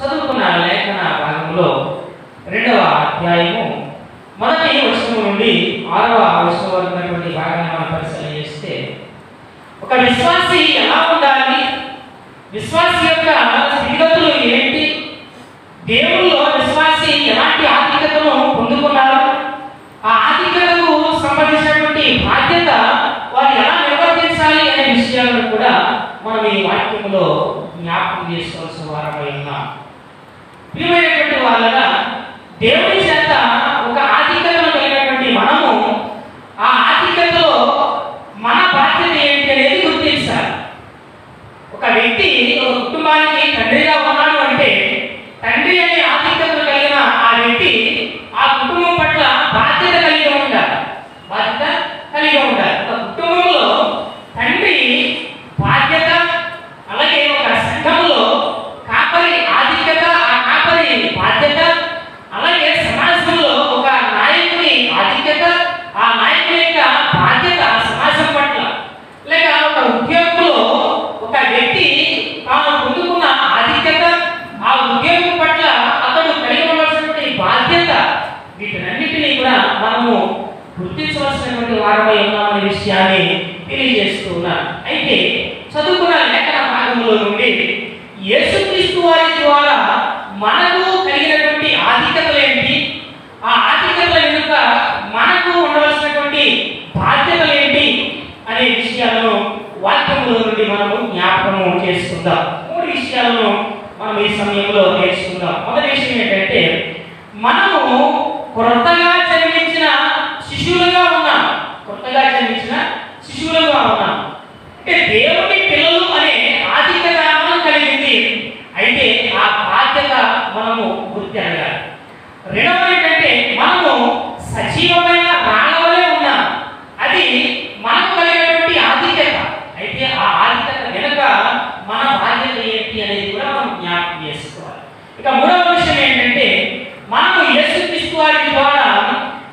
చదువుకున్న లేఖన భాగంలో 2వ అధ్యాయము 1వ వచనం నుండి 6వ వచనం వరకు ఉన్నటువంటి భాగాన్ని మనం పరిశీలన చేస్తే ఒక విశ్వాసి ఎలా ఉండాలి, విశ్వాసి యొక్క స్థితిగతులు ఏంటి, దేవునిలో విశ్వాసి ఎలాంటి ఆధిక్యతను పొందుకున్నారు, ఆ ఆధిక్యతకు సంబంధించినటువంటి బాధ్యత వారు ఎలా నిర్వర్తించాలి అనే విషయాలను కూడా మనం ఈ వాక్యంలో జ్ఞాపకం చేసుకోవాల్సిన వారమై ఉన్నాం. ప్రియమైనటువంటి వాళ్ళగా దేవుని చేత ఒక ఆధిక్యతను కలిగినటువంటి మనము ఆ ఆధిక్యతలో మన బాధ్యత ఏంటి అనేది గుర్తించాలి. ఒక వ్యక్తి ఒక కుటుంబానికి తండ్రిగా ఉన్నాడు అంటే తండ్రి అనే ఆధిక్యతను కలిగిన ఆ వ్యక్తి ఆ కుటుంబం పట్ల బాధ్యత కలిగి ఉండాలి. ఒక కుటుంబంలో తండ్రి బాధ్యత, అలాగే ఒక సంఘంలో కాపరి ఆధిక్యత, ఆ కాపరి బాధ్యత, అలాగే సమాజంలో ఒక నాయకుని ఆధిక్యత, ఆ నాయకుని యొక్క బాధ్యత సమాజం పట్ల, లేక ఒక ఉద్యోగంలో ఒక వ్యక్తి తాను పొందుకున్న ఆధిక్యత, ఆ ఉద్యోగం పట్ల అతడు కలిగి ఉండవలసినటువంటి బాధ్యత, వీటన్నిటినీ కూడా మనము గుర్తించవలసినటువంటి వారమై ఉన్నామనే విషయాన్ని తెలియజేస్తూ ఉన్నాను. అయితే చదువుకున్న లేఖన భాగంలో నుండి యేసుక్రీస్తు వారి ద్వారా మనకు కలిగినటువంటి ఆధిక్యతలు ఏంటి, ఆ ఆధిక్యతల వెనుక మనకు ఉండవలసినటువంటి బాధ్యతలు ఏంటి అనే విషయాలను వాక్యంలో నుండి మనము జ్ఞాపకము చేసుకుందాం. 3 విషయాలను మనం ఈ సమయంలో నేర్చుకుందాం. మొదటి విషయం ఏంటంటే మనము కొత్తగా జన్మించిన శిశువులుగా ఉన్నాం. అంటే దేవుని పిల్లలు అనే ఆధిక్యత మనం కలిగింది. అయితే ఆ బాధ్యత మనము గుర్తించాలి. రెండవది ఏంటంటే మనము సజీవమైన రాళ్ళవలే ఉన్నాం. అది మనకు కలిగినటువంటి ఆధిక్యత. అయితే ఆ ఆధిక్యత వెనుక మన బాధ్యత ఏంటి అనేది కూడా మనం జ్ఞాపకం చేసుకోవాలి. ఇక మూడవ విషయం ఏంటంటే మనము యేసుక్రీస్తు వారి ద్వారా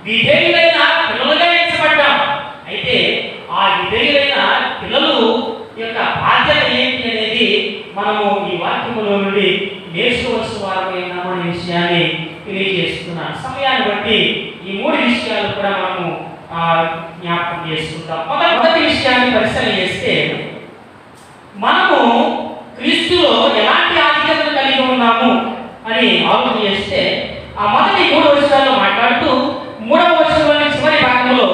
విధేయులైన పిల్లలుగా ఎంచబడ్డాం. అయితే ఆ విధేయులైన పిల్లలు యొక్క బాధ్యత ఏంటి అనేది మనము ఈ వాక్యములో నుండి నేర్చుకోవాల్సిన వారమై ఉన్నామనే విషయాన్ని తెలియజేస్తున్నాను. సమయాన్ని బట్టి ఈ 3 విషయాలు కూడా మనము జ్ఞాపకం చేసుకుంటాం. మొదటి విషయాన్ని పరిశీలన చేస్తే మనము క్రీస్తులో ఎలాంటి ఆధిక్యతను కలిగి ఉన్నాము అని ఆలోచన చేస్తే ఆ మొదటి 3 వచనాల్లో మాట్లాడుతూ 3వ వచనంలోని చివరి భాగంలో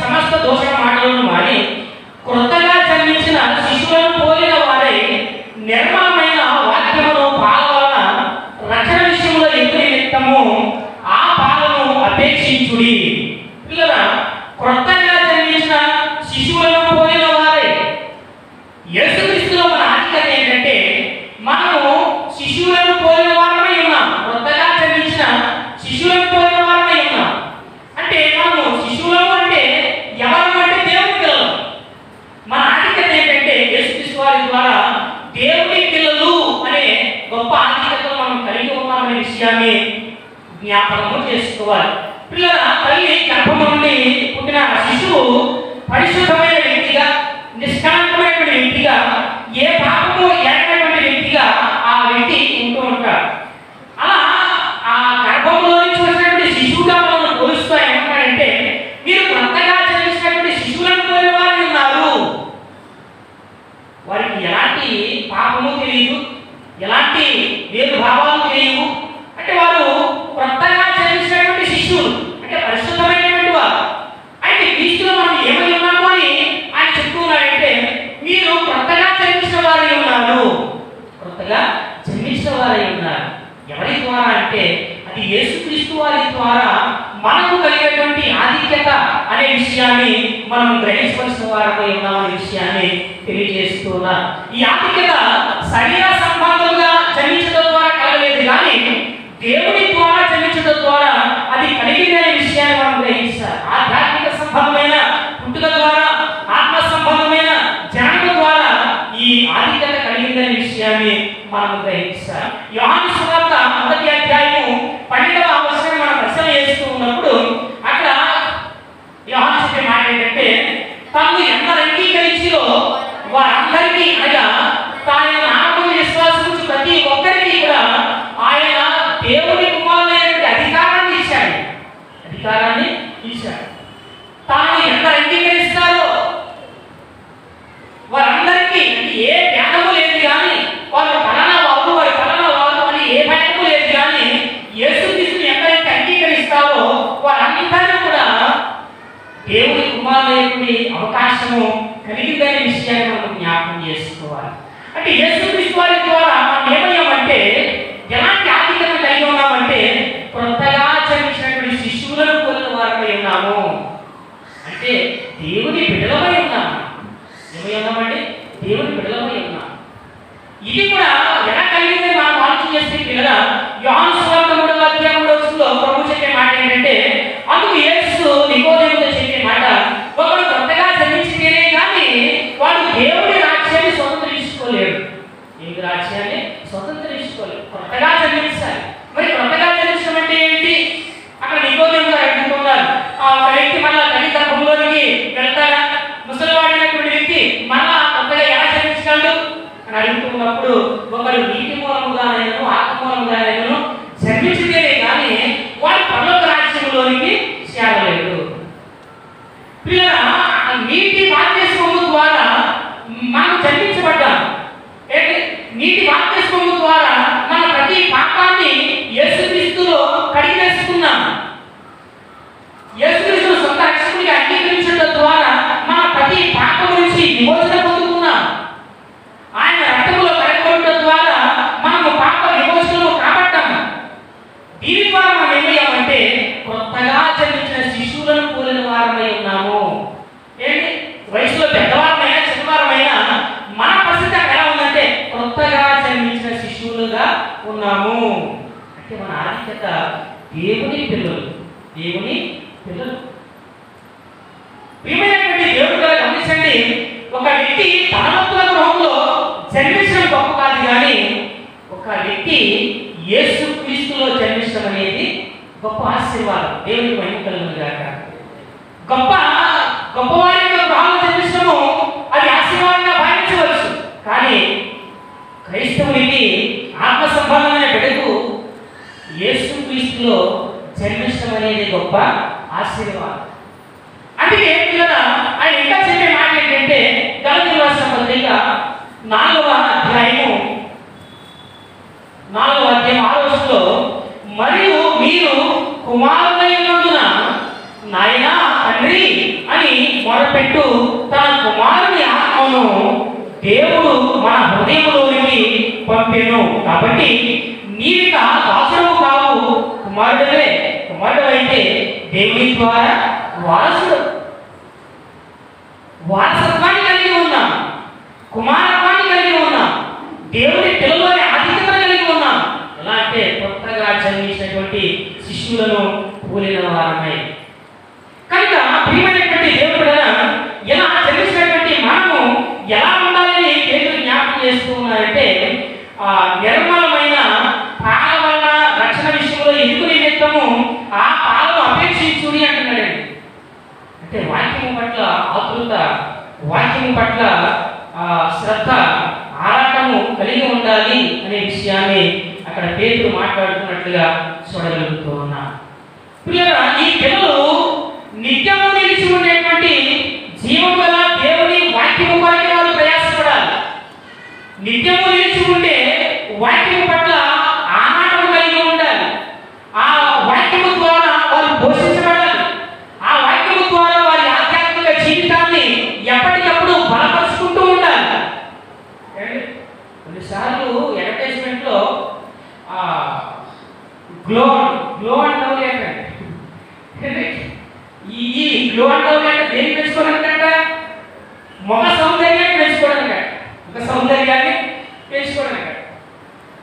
సమస్త దోషణ మాటలను మారి కొత్తగా జన్మించిన శిశువులను పోలిన వారై నిర్మలమైన వాక్యమును పాల వలన రక్షణ విషయంలో ఎదురు నిమిత్తము ఆ పాలను అపేక్షించుడి. పిల్లరా, కొత్తగా జన్మించిన శిశువులను పోలిన వారై యేసుక్రీస్తులో మన ఆధిక్యత ఏంటంటే మనము శిశువులను పోలిన వారమై ఉన్నాం. కొత్తగా జన్మించిన శిశువులను పోలిన వారమై ఉన్నాం. అంటే మనము శిశువులము అంటే ఎవరు అంటే దేవుని పిల్లలు. మన ఆధిక్యత ఏంటంటే యేసుక్రీస్తు వారి ద్వారా దేవుని పిల్లలు అనే గొప్ప ఆధిక్యతను మనం కలిగి ఉన్నామనే విషయాన్ని జ్ఞాపకము చేసుకోవాలి. పిల్లల తల్లి గర్భము నుండి పుట్టిన శిశువు పరిశుద్ధమైన వ్యక్తిగా, నిష్కలంకమైన వ్యక్తిగా, ఏ పాపము ఎరగనటువంటి వ్యక్తిగా ఆ వ్యక్తి ఉంటూ ఉంటాడు. అలా ఆ గర్భంలో నుంచి వచ్చినటువంటి శిశువుగా మనం పోలుస్తూ ఏమంటాడంటే మీరు కొత్తగా జన్మించినటువంటి శిశువులను పోలిన వారు ఉన్నారు. వారికి ఎలాంటి పాపము తెలియదు, ఎలాంటి వేరు భావాలు తెలియవు. అంటే వారు కొత్తగా జన్మించినటువంటి శిశువులు, అంటే పరిశుద్ధమైనటువంటి వారు. అయితే క్రీస్తులో మనం ఏమై ఉన్నాము అని ఆయన చెప్తూ ఉన్నాడంటే మీరు కొత్తగా జన్మించిన వారై ఉన్నారు. కొత్తగా జన్మించిన వారై ఉన్నారు. ఎవరి ద్వారా అంటే అది యేసుక్రీస్తు వారి ద్వారా మనకు కలిగేటువంటి ఆధిక్యత అనే విషయాన్ని మనం గ్రహించవలసిన వారమై ఉన్నామనే విషయాన్ని తెలియజేస్తున్నా. ఈ ఆధిక్యత శరీర సంబంధంగా జన్మించడం ద్వారా కలగలేదు, కానీ దేవుని ద్వారా జన్మించడం ద్వారా అది కలిగిందనే విషయాన్ని మనం గ్రహించాలి. ఆధ్యాత్మిక సంబంధమైన పుట్టుక ద్వారా, ఆత్మ సంబంధమైన జన్మ ద్వారా ఈ ఆధిక్యత కలిగిందనే విషయాన్ని మనం గ్రహించాలి. యోహాను సువార్త 1వ అధ్యాయము 12వ వచనాన్ని మనం పరిశీలన చేస్తూ ఉన్నప్పుడు అక్కడ యోహాను చెప్పే మాట ఏంటంటే తను ఎంత అంగీకరించిలో వారందరికీ అనగా తాను నామమున విశ్వాసం పిలిచాడు. తాను ఎంత అంగీకరిస్తారో వారందరికీ ఏ భేదము లేదు కానీ, వారు ఫలానా వారు వారి ఫలానా వారు అని ఏ భేదము లేదు కానీ, యేసుక్రీస్తుని ఎక్కడైతే అంగీకరిస్తారో వారందరూ కూడా దేవుని కుమారుని అవకాశము కలిగిందనే విషయాన్ని మనం జ్ఞాపకం చేసుకోవాలి. అంటే యేసుక్రీస్తు వారి ద్వారా మనం ఏమయ్యామంటే, ఎలాంటి ఆధిక్యత కలిగి ఉన్నామంటే, కొత్తగా జన్మించినటువంటి శిశువులను కోరిన వారమై ఉన్నాము. అంటే దేవుని బిడ్డలమై ఉన్నాము. ఏమై ఉన్నామండి? దేవుని బిడ్డలమై ఉన్నాము. ఇది కూడా ఎలా కలిగిందని మనం ఆలోచన చేస్తే పిల్లల, యోహాను సువార్త 3వ అధ్యాయం 3వ వచనంలో ప్రభు చెప్పే మాట ఏంటంటే, అందుకు యేసు నికోదేముతో చెప్పే మాట, ఒకడు కొత్తగా జన్మించితేనే కానీ వాడు దేవుని రాజ్యాన్ని స్వతంత్రించుకోలేడు. దేవుని రాజ్యాన్ని స్వతంత్రించుకోలేడు. కొత్తగా జన్మించాలి. మరి కొత్తగా జన్మించడం అంటే ఏంటి? అక్కడ నికోదేము గారు అడుగుతున్నారు, ఒక వ్యక్తి మళ్ళా తల్లి గర్భంలోనికి వెళ్తారా? ముసలివాడైనటువంటి వ్యక్తి మళ్ళా కొత్తగా ఎలా జన్మించగలడు అని అడుగుతున్నప్పుడు, ఒకరు నీటి మూలముగానైనను ఆత్మ మూలముగానైనను జన్మించితేనే కానీ వాడు పరలోక రాజ్యంలోనికి చేరలేడు. పిల్లల, నీటి బాప్తిస్మము ద్వారా మనం జన్మించబడ్డాం. నీటి బాప్తిస్మము ద్వారా మన ప్రతి పాపాన్ని యేసుక్రీస్తులో కడిగేసుకున్నాం. యేసుక్రీస్తును సొంత రక్షకుడిగా అంగీకరించడం ద్వారా మన ప్రతి పాపం నుంచి విమోచన పొందుకున్నాం. ఆయన రక్తములో కడగబడటం ద్వారా మనము పాప విమోచనము కాబట్టాము. దీని ద్వారా మనం ఏమయ్యామంటే, కొత్తగా జన్మించిన శిశువులను పోలిన వారమై ఉన్నాము. ఏంటి? వయసులో పెద్దవారమైనా చిన్నవారమైనా మన పరిస్థితి ఎలా ఉందంటే, కొత్తగా జన్మించిన శిశువులుగా ఉన్నాము. అంటే మన ఆధిక్యత దేవుని పిల్లలు. దేవుని పిల్లలు. ప్రియమైనటువంటి దేవుడు గారు గమనించండి, ఒక వ్యక్తి తన భక్తుల గృహంలో జన్మించడం గొప్ప కాదు కానీ, ఒక వ్యక్తి యేసుక్రీస్తులో జన్మించడం అనేది గొప్ప ఆశీర్వాదం. దేవునికి మహిమ కలుగును గాక. గొప్పవారి యొక్క గృహాల్లో జన్మించడము అది ఆశీర్వాదంగా భావించవచ్చు. కానీ క్రైస్తవునికి ఆత్మ సంబంధమైన బిడ్డకు యేసుక్రీస్తులో జన్మించడం అనేది గొప్ప ఆశీర్వాదం. అందుకే పిల్లల, ఆయన ఇంకా చెప్పే మాట ఏంటంటే, గలతీయులకు రాసిన పత్రిక 4వ అధ్యాయం 6వ వచనంలో, మరియు మీరు కుమారులైనందున నాయనా తండ్రి అని మొదలుపెట్టు తన కుమారుని ఆత్మను దేవుడు మన హృదయంలోనికి పంపెను. కాబట్టి నీవిక దాసుడు కావు, కుమారుడవే. కుమారుడు అయితే దేవుని ద్వారా వారసత్వాన్ని కలిగి ఉన్నాం, కుమారత్వాన్ని కలిగి ఉన్నాం, దేవుని పిల్లలోని ఆధిక్యత కలిగి ఉన్నాం. ఎలా అంటే కొత్తగా జన్మించినటువంటి శిశువులను పోలిన వారమై. కనుక ప్రియమైనటువంటి దేవుడు ఎలా జన్మించినటువంటి మనము ఎలా ఉండాలని దేవుడు జ్ఞాపకం చేస్తూ ఉన్నారంటే, నిర్మలమైన పాల వల్ల రక్షణ విషయంలో ఎందుకు నిమిత్తము ఆ పాలను అపేక్షించుడి అంటున్నాడండి. అంటే వాక్యము పట్ల ఆతృత, వాక్యము పట్ల శ్రద్ధ, ఆరాటము కలిగి ఉండాలి అనే విషయాన్ని అక్కడ పేతురు మాట్లాడుతున్నట్లుగా చూడగలుగుతూ ఉన్నా. పిల్లలు, ఈ పిల్లలు నిత్యము నిలిచి ఉండేటువంటి జీవం గల దేవుని వాక్యము కొరకు వారు ప్రయాసపడాలి. నిత్యము నిలిచి ఉండే వాక్యము పట్ల ఆనాటం కలిగి ఉండాలి. ఆ వాక్యము ద్వారా వారు పోషించబడాలి. ఆ వాక్యము ద్వారా వారి ఆధ్యాత్మిక జీవితాన్ని ఎప్పటికప్పుడు బలపరుచుకుంటూ ఉండాలి. కొన్నిసార్లు అడ్వర్టైజ్మెంట్ లో గ్లో అండ్ లవ్ లేకండి. ఈ గ్లో అండ్ లవ్ లేక దేన్ని పెంచుకోవడానికంట? ముఖ సౌందర్యాన్ని పెంచుకోవడానికి, ముఖ సౌందర్యాన్ని పెంచుకోవడానికి.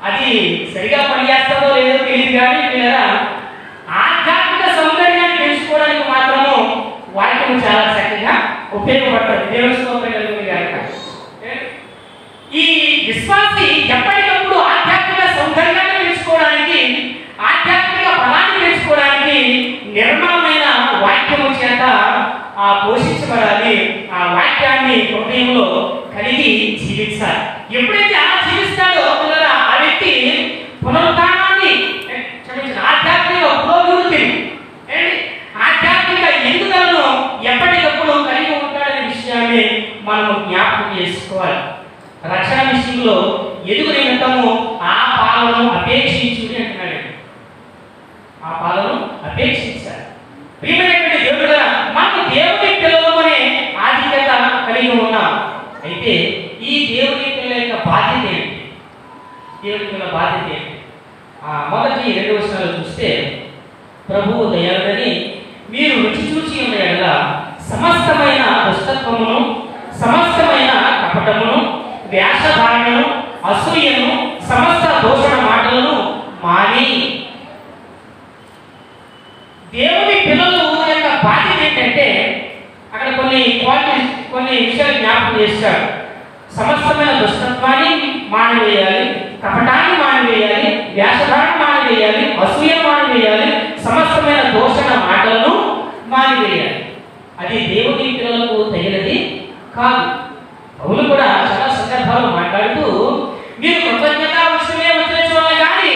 అది సరిగా పనిచేస్తుందో లేదో తెలియదు కానీ పిల్లరా, ఆధ్యాత్మిక సౌందర్యాన్ని పెంచుకోవడానికి మాత్రము వాక్యం చాలా చక్కగా ఉపయోగపడుతుంది. దేవుని స్తోత్రం కలుగును గాక. ఈ విశ్వాసి ఎప్పటికప్పుడు ఆధ్యాత్మిక సౌందర్యాన్ని పెంచుకోవడానికి, ఆధ్యాత్మిక బలాన్ని పెంచుకోవడానికి నిర్మలమైన వాక్యము చేత పోషించబడాలి. ఆ వాక్యాన్ని హృదయంలో కలిగి జీవించాలి. ఎప్పుడైతే అలా జీవిస్తాడో ఆ వ్యక్తి పునరుద్ధానాన్ని, ఆధ్యాత్మిక పురోభివృద్ధిని, ఆధ్యాత్మిక మనము జ్ఞాపకం చేసుకోవాలి. రక్షణ విషయంలో ఎదుగు నిమిత్తము ఆ పాలను అపేక్షించుడి అంటున్నాడు. ఆ పాలను అపేక్షించాలి. ప్రియమైనటువంటి దేవుడుగా మనకు దేవుని పిల్లలమనే ఆధిక్యత కలిగి ఉన్నాం. అయితే ఈ దేవుని పిల్లల యొక్క బాధ్యత ఏంటి? దేవుని పిల్లల బాధ్యత ఏంటి? మొదటి 2 వచనాలు చూస్తే, ప్రభువు దయాళుడని మీరు రుచి చూచి ఉన్న యెడల సమస్తమైన దుష్టత్వమును, సమస్తమైన కపటమును, వ్యాసధారణను, అసూయను, సమస్త దూషణ మాటలను మాని. దేవుని పిల్లలు యొక్క బాధ్యత ఏంటంటే అక్కడ కొన్ని విషయాలు జ్ఞాపకం చేశాడు. సమస్తమైన దుష్టత్వాన్ని మానివేయాలి, కపటాన్ని మానివేయాలి, వ్యాసధారణ మానివేయాలి, అసూయ మానివేయాలి, సమస్తమైన దూషణ మాటలను మానివేయాలి. అది దేవుని పిల్లలకు తగినది కాదు. పౌలు కూడా చాలా సందర్భాలు మాట్లాడుతూ, మీరు కృతజ్ఞతా విషయమే ఉచ్చరించవాలి కానీ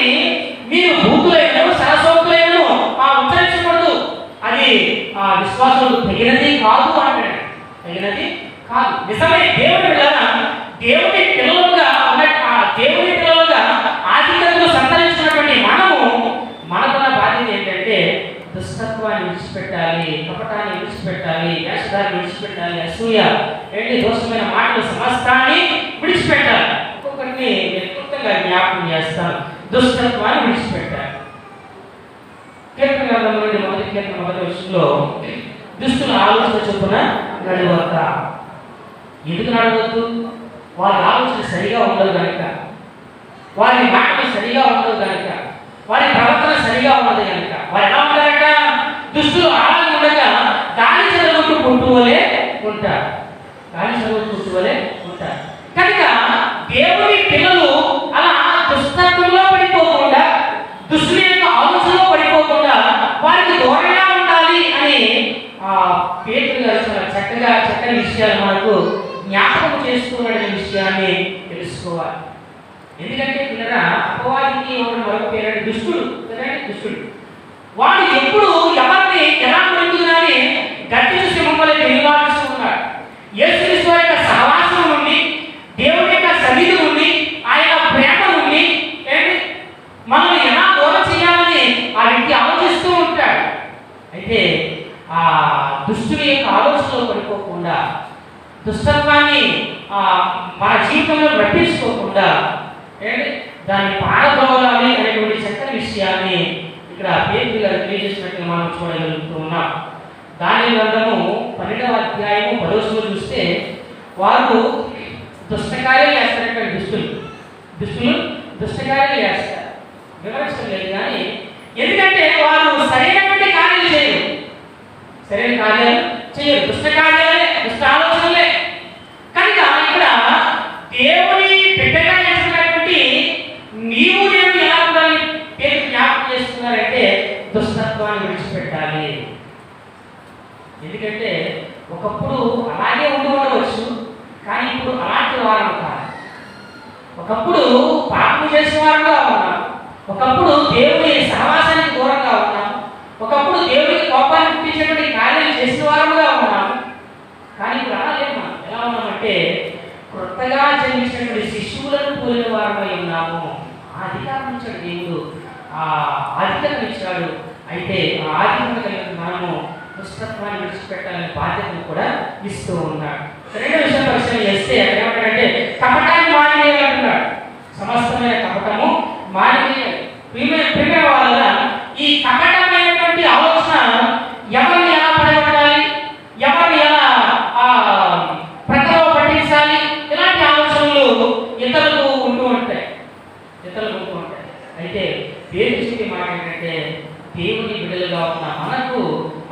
మీరు భూతులైనను సరసోక్తులైనను ఉచ్చరించకూడదు. అది విశ్వాసులకు తగినది కాదు అంటాడు. తగినది కాదు. నిజమే దేవుని పిల్లలుగా దేవుని పిల్లలుగా ఆధిక్యతను సంతరించినటువంటి మనకున్న బాధ్యత ఏంటంటే దుష్టత్వాన్ని విడిచిపెట్టాలి, కపటాన్ని విడిచిపెట్టాలి, వేషధాన్ని విడిచిపెట్టాలి, అసూయ దోషమైన మాటలు సమస్తాన్ని విడిచిపెట్టాలి. ఒక్కొక్కరిని క్లుప్తంగా జ్ఞాపకం చేస్తాను. దుష్టత్వాన్ని విడిచిపెట్టాలి. కీర్తన గ్రంథం నుండి మొదటి కీర్తన 1వ వచనంలో దుష్టుల ఆలోచన చొప్పున నడవక. ఎందుకు నడవద్దు? వారి ఆలోచన సరిగా ఉండదు కనుక, వారి మాటలు సరిగా ఉండదు కనుక, వారి ప్రవర్తన సరిగా ఉండదు కనుక. వారు ఎలా ఉంటారట? దుష్టులు అలాగే ఉండగా గాలి చదువుతూ పుట్టువలే ఉంటారు. గాలి చదువుతూ పుట్టువలే ఉంటారు. కనుక దేవుని పిల్లలు అలా దుష్టత్వంలో పడిపోకుండా, దుష్టుల యొక్క ఆలోచనలో పడిపోకుండా వారికి దూరంగా ఉండాలి అని పేతురు గారు చాలా చక్కని విషయాలు మనకు జ్ఞాపకం చేసుకున్న విషయాన్ని తెలుసుకోవాలి. ఎందుకంటే పిల్లరా, అపవాదికి మరొక పేరు దుష్టుడు. దుష్టుడు వాడు ఎప్పుడు ఎవరిని ఎలా పెరుగుతుందని గట్టి సింహంలో నిలవాల్సి ఉన్నాడు. యేసుక్రీస్తు యొక్క సహవాసం నుండి, దేవుని యొక్క సన్నిధి నుండి, ఆయన ప్రేమ నుండి మనం ఎలా దూరం చేయాలని ఆ వ్యక్తి ఆలోచిస్తూ ఉంటాడు. అయితే ఆ దుష్టుని యొక్క ఆలోచనలో పడిపోకుండా, దుష్టత్వాన్ని మన జీవితంలో రప్పించుకోకుండా దాన్ని పారదోలాలి అనేటువంటి చక్కని విషయాన్ని ఇక్కడ పేతురు గారు తెలియజేసినట్టు మనం చూడగలుగుతూ ఉన్నాం. దానియేలు గ్రంథము 12వ అధ్యాయము 10వ వచనంలో చూస్తే, వారు దుష్టకార్యాలు చేస్తారంటే దుష్టులు దుష్టకార్యాలు చేస్తారు. వివరించడం లేదు కానీ, ఎందుకంటే వారు సరైనటువంటి కార్యాలు చేయరు. సరైన కార్యాలు చేయరు, దుష్ట కార్యాలే, దుష్ట ఆలోచనలే. కనుక ఇక్కడ దేవుని బిడ్డగా చేస్తున్నటువంటి నీవు నేను ఎలా ఉండాలి పేరు జ్ఞాపకం చేస్తున్నారంటే దుష్టత్వాన్ని విడిచిపెట్టాలి. ఎందుకంటే ఒకప్పుడు అలాగే ఉండవచ్చు, కానీ ఇప్పుడు అలాంటి వారు కాదు. ఒకప్పుడు పాపం చేసిన వారుగా ఉన్నాం, ఒకప్పుడు దేవుని సహవాసానికి దూరంగా ఉన్నాం, ఒకప్పుడు దేవుడికి కోపాన్ని పుట్టించేటువంటి కార్యాలు చేసిన వారుగా ఉన్నాం. కానీ ఇప్పుడు అలా లేదు. మనం ఎలా ఉన్నామంటే కొత్తగా జన్మించినటువంటి శిశువులను పోలిన వారమై ఉన్నాము. ఆ అధికారం ఇచ్చాడు దేవుడు, ఆ ఆధిక్యతను ఇచ్చాడు. అయితే ఆ ఆధిక్యత కలిగిన మనము దుష్టత్వాన్ని విడిచిపెట్టాలనే బాధ్యతను కూడా ఇస్తూ ఉన్నాడు. రెండో విషయం పరిశీలన చేస్తే అక్కడ ఏమంటాడంటే కపటాన్ని మానివేయాలంటున్నాడు. సమస్తమైన కపటము మానివేయాలి. ప్రియ వాళ్ళ ఈ కపటమైనటువంటి ఆలోచన ఎవరిని ఎలా పడగొట్టాలి, ఎవరిని ఎలా ప్రకటన పట్టించాలి, ఇలాంటి ఆలోచనలు ఇతరులకు ఉంటూ ఉంటాయి. అయితే దేవుడి మాట ఏంటంటే దేవుని బిడ్డలుగా ఉన్న మనకు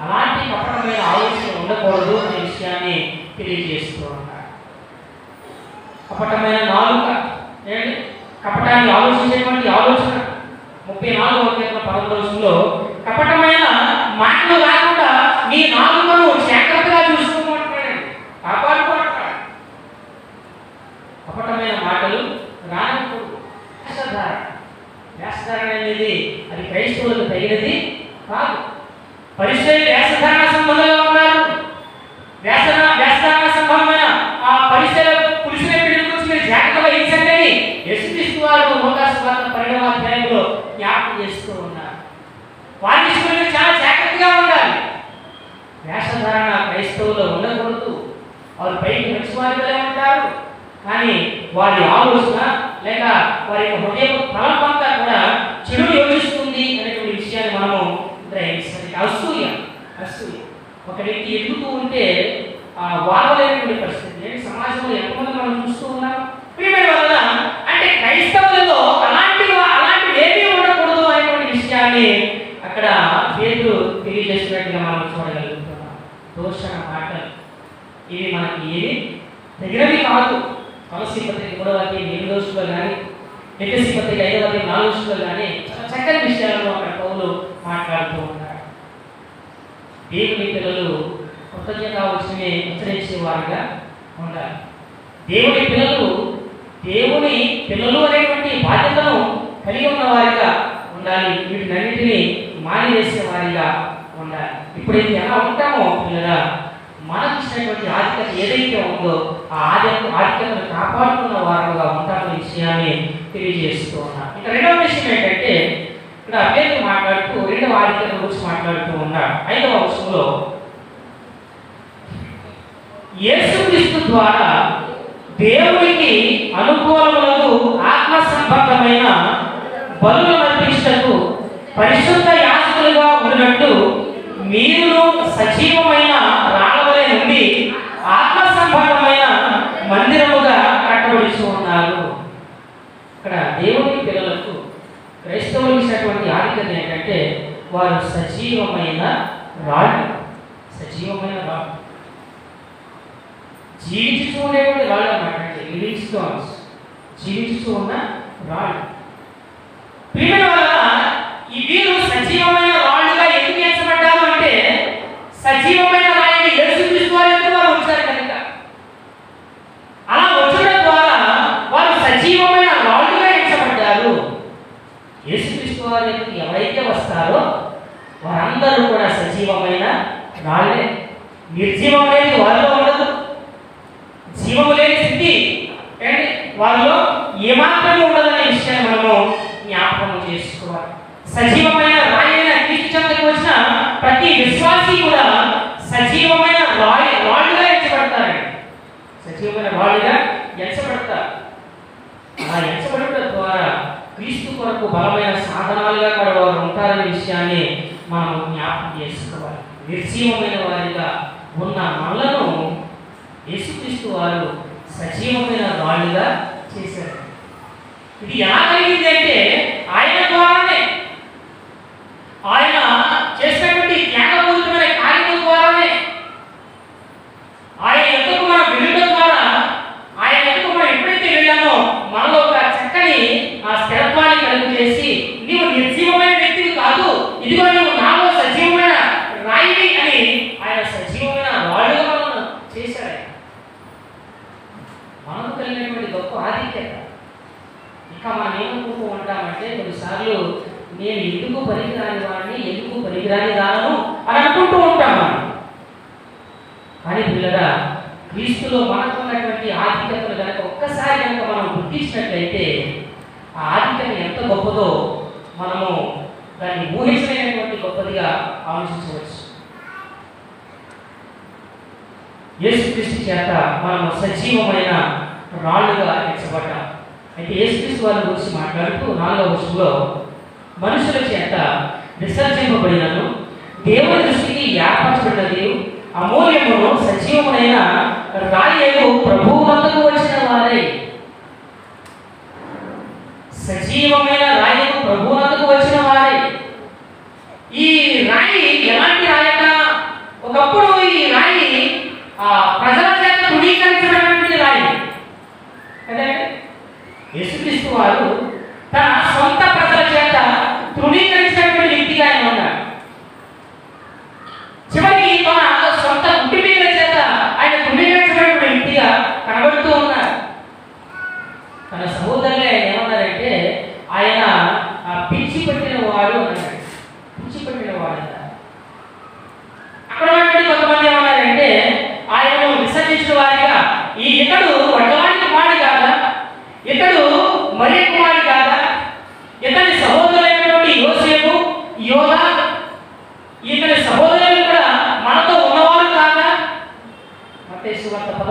అలాంటి కపటమైన ఆలోచన ఉండకూడదు అనే విషయాన్ని తెలియజేస్తూ ఉన్నాడు. కపటమైన నాలుక, కపటాన్ని ఆలోచించేటువంటి ఆలోచన 34వ కీర్తన 11వ వచనంలో కపటమైన మాటలు రాకుండా నీ నాలుకను జాగ్రత్తగా చూసుకోమంటున్నాడు, కాపాడుకోమంటున్నాడు. కపటమైన మాటలు రానప్పుడు వేషధారణ అనేది అది క్రైస్తవులకు తగినది కాదు. పరిచయం వేషధారణ సంబంధంగా ఉన్నారు. వేషధారణ సంబంధమైన ఆ వారు పైకి మంచివారిగానే ఉంటారు, కానీ వారి ఆలోచన లేక వారి యొక్క హృదయ తలంపంతా కూడా చెడు యోచిస్తుంది అనేటువంటి విషయాన్ని మనము గ్రహించాలి. అసూయ ఒక వ్యక్తి ఎదుగుతూ ఉంటే వాడలేనటువంటి పరిస్థితి సమాజంలో ఎంతమంది మనం చూస్తూ ఉన్నాం. ప్రియమైన వల్ల అంటే క్రైస్తవులలో అలాంటి ఏమీ ఉండకూడదు అనేటువంటి విషయాన్ని అక్కడ పేతురు తెలియజేసినట్టుగా మనం చూడగలుగుతున్నాం. దోషణ మాటలు ఇవి మనకి ఏవి దగ్గరవి కాదు. తులసి పత్రిక 3:8 కానీ ఎఫెసీ పత్రిక 5:4 కానీ చాలా చక్కని విషయాలను అక్కడ పౌలు మాట్లాడుతూ ఉన్నారు. దేవుని పిల్లలు కృతజ్ఞతావచనమే ఉచ్చరించేవారుగా ఉండాలి. దేవుని పిల్లలు అనేటువంటి బాధ్యతను కలిగి ఉన్న వారిగా ఉండాలి. వీటినన్నింటినీ మానివేసే వారిగా ఉండాలి. ఇప్పుడైతే ఎలా ఉంటామో పిల్లగా మనకు ఇచ్చినటువంటి ఆధిక్యత ఏదైతే ఉందో ఆ ఆధిక్యతను కాపాడుతున్న వారుగా ఉంటామనే విషయాన్ని తెలియజేస్తూ ఉన్నాను. ఇక రెండవ విషయం ఏంటంటే ఇక్కడ పేరు మాట్లాడుతూ రెండవ ఆధిక్యత గురించి మాట్లాడుతూ ఉన్నాడు. 5వ వచనంలో యేసుక్రీస్తు ద్వారా దేవునికి అనుకూలములకు ఆత్మ సంబంధమైన బలులు అర్పించుటకు పరిశుద్ధ యాజకులుగా ఉన్నట్లు మీరు సజీవమైన రాళ్ళవలె నుండి ఆత్మ సంబంధమైన మందిరముగా కట్టబడుచు ఉన్నారు. ఇక్కడ దేవుని పిల్లలకు క్రైస్తవులు ఇచ్చినటువంటి ఆధిక్యత ఏంటంటే వారు సజీవమైన రాళ్ళు. జీవించుతూ ఉండేటువంటి రాళ్ళు అన్నమాట. లివింగ్ స్టోన్స్, జీవించుతూ ఉన్న రాళ్ళు. ప్రియమైన వల్ల ఈ వీరు సజీవమైన రాళ్ళుగా ఎందుకు ఎంచబడ్డారు అంటే సజీవమైన రాయిని యేసుక్రీస్తు వారు ఎందుకు వారు వచ్చారు కనుక అలా వచ్చడం ద్వారా వారు సజీవమైన రాళ్ళుగా ఎంచబడ్డారు. యేసుక్రీస్తు వారు ఎవరైతే వస్తారో వారందరూ కూడా సజీవమైన రాళ్ళే. నిర్జీవం అనేది వారిలో ఉండదు, జీవము లేని స్థితి వారిలో ఏమాత్రమే ఉండదనే విషయాన్ని మనము జ్ఞాపకం చేసుకోవాలి. సజీవమైన రాయైన క్రీస్తు చెంతకు వచ్చిన ప్రతి విశ్వాసి కూడా సజీవమైన రాళ్ళుగా ఎంచబడతారు. అలా ఎంచబడటం ద్వారా క్రీస్తు కొరకు బలమైన సాధనాలుగా కూడా వారు ఉంటారనే విషయాన్ని మనం జ్ఞాపకం చేసుకోవాలి. నిర్జీవమైన వారిగా ఉన్న మనలను యేసుక్రీస్తు వారు సజీవమైన రాళ్ళుగా చేశారు. ఇది ఎలా కలిగింది అంటే ఆయన ద్వారానే, ఆయన చేసినటువంటి త్యాగపూరితమైన కార్యం ద్వారానే, ఆయన ఎందుకు మనం వెళ్ళడం ద్వారా, ఆయన ఎందుకు మనం ఎప్పుడైతే వెళ్ళామో మనలో ఒక చక్కని స్థిరత్వాన్ని కలుగు చేసి నీవు నిర్జీవమైన వ్యక్తివి కాదు, ఇదిగో నువ్వు నాలో సజీవమైన రాయివి అని ఆయన సజీవమైన రాళ్ళుగా మనం చేశాడు. మనకు కలిగినటువంటి గొప్ప ఆధిక్యత. ఇంకా మనం ఏమనుకుంటూ ఉంటామంటే కొన్నిసార్లు నేను ఎందుకు పనికిరాని వాడిని, ఎందుకు పనికిరాని దానను అని అనుకుంటూ ఉంటాం మనం. కానీ పిల్లగా క్రీస్తులో మనకు ఉన్నటువంటి ఆధిక్యతను కనుక ఒక్కసారి కనుక మనం గుర్తించినట్లయితే ఆ ఆధిక్యత ఎంత గొప్పదో మనము దాన్ని ఊహించలేనటువంటి గొప్పదిగా ఆలోచించవచ్చు. యేసుక్రీస్తు చేత మనం సజీవమైన రాళ్ళుగా ఎంచబడ్డాం. అయితే యేసుక్రీస్తు వారి గురించి మాట్లాడుతూ 4వ వచనంలో మనుషుల చేత విసర్జింపబడినను దేవుని దృష్టికి ఏర్పరచబడినది అమూల్యమును సజీవమైన రాయకు ప్రభువు వద్దకు వచ్చిన వారై, సజీవమైన రాయకు ప్రభువు వద్దకు వచ్చిన వారై. ఈ రాయి ఎలాంటి రాయట? ఒకప్పుడు ఈ రాయి ప్రజల చేత తృణీకరించబడినటువంటి రాయి కదండి. యేసుక్రీస్తు వారు తన సొంత ప్రజల చేత తృణీకరించినటువంటి వ్యక్తిగా ఆయన ఉన్నాడు. చివరికి తన సొంత కుటుంబీకుల చేత ఆయన తృణీకరించినటువంటి వ్యక్తిగా కనబడుతూ ఉన్నారు. తన సహోదరులే ఏమన్నారంటే ఆయన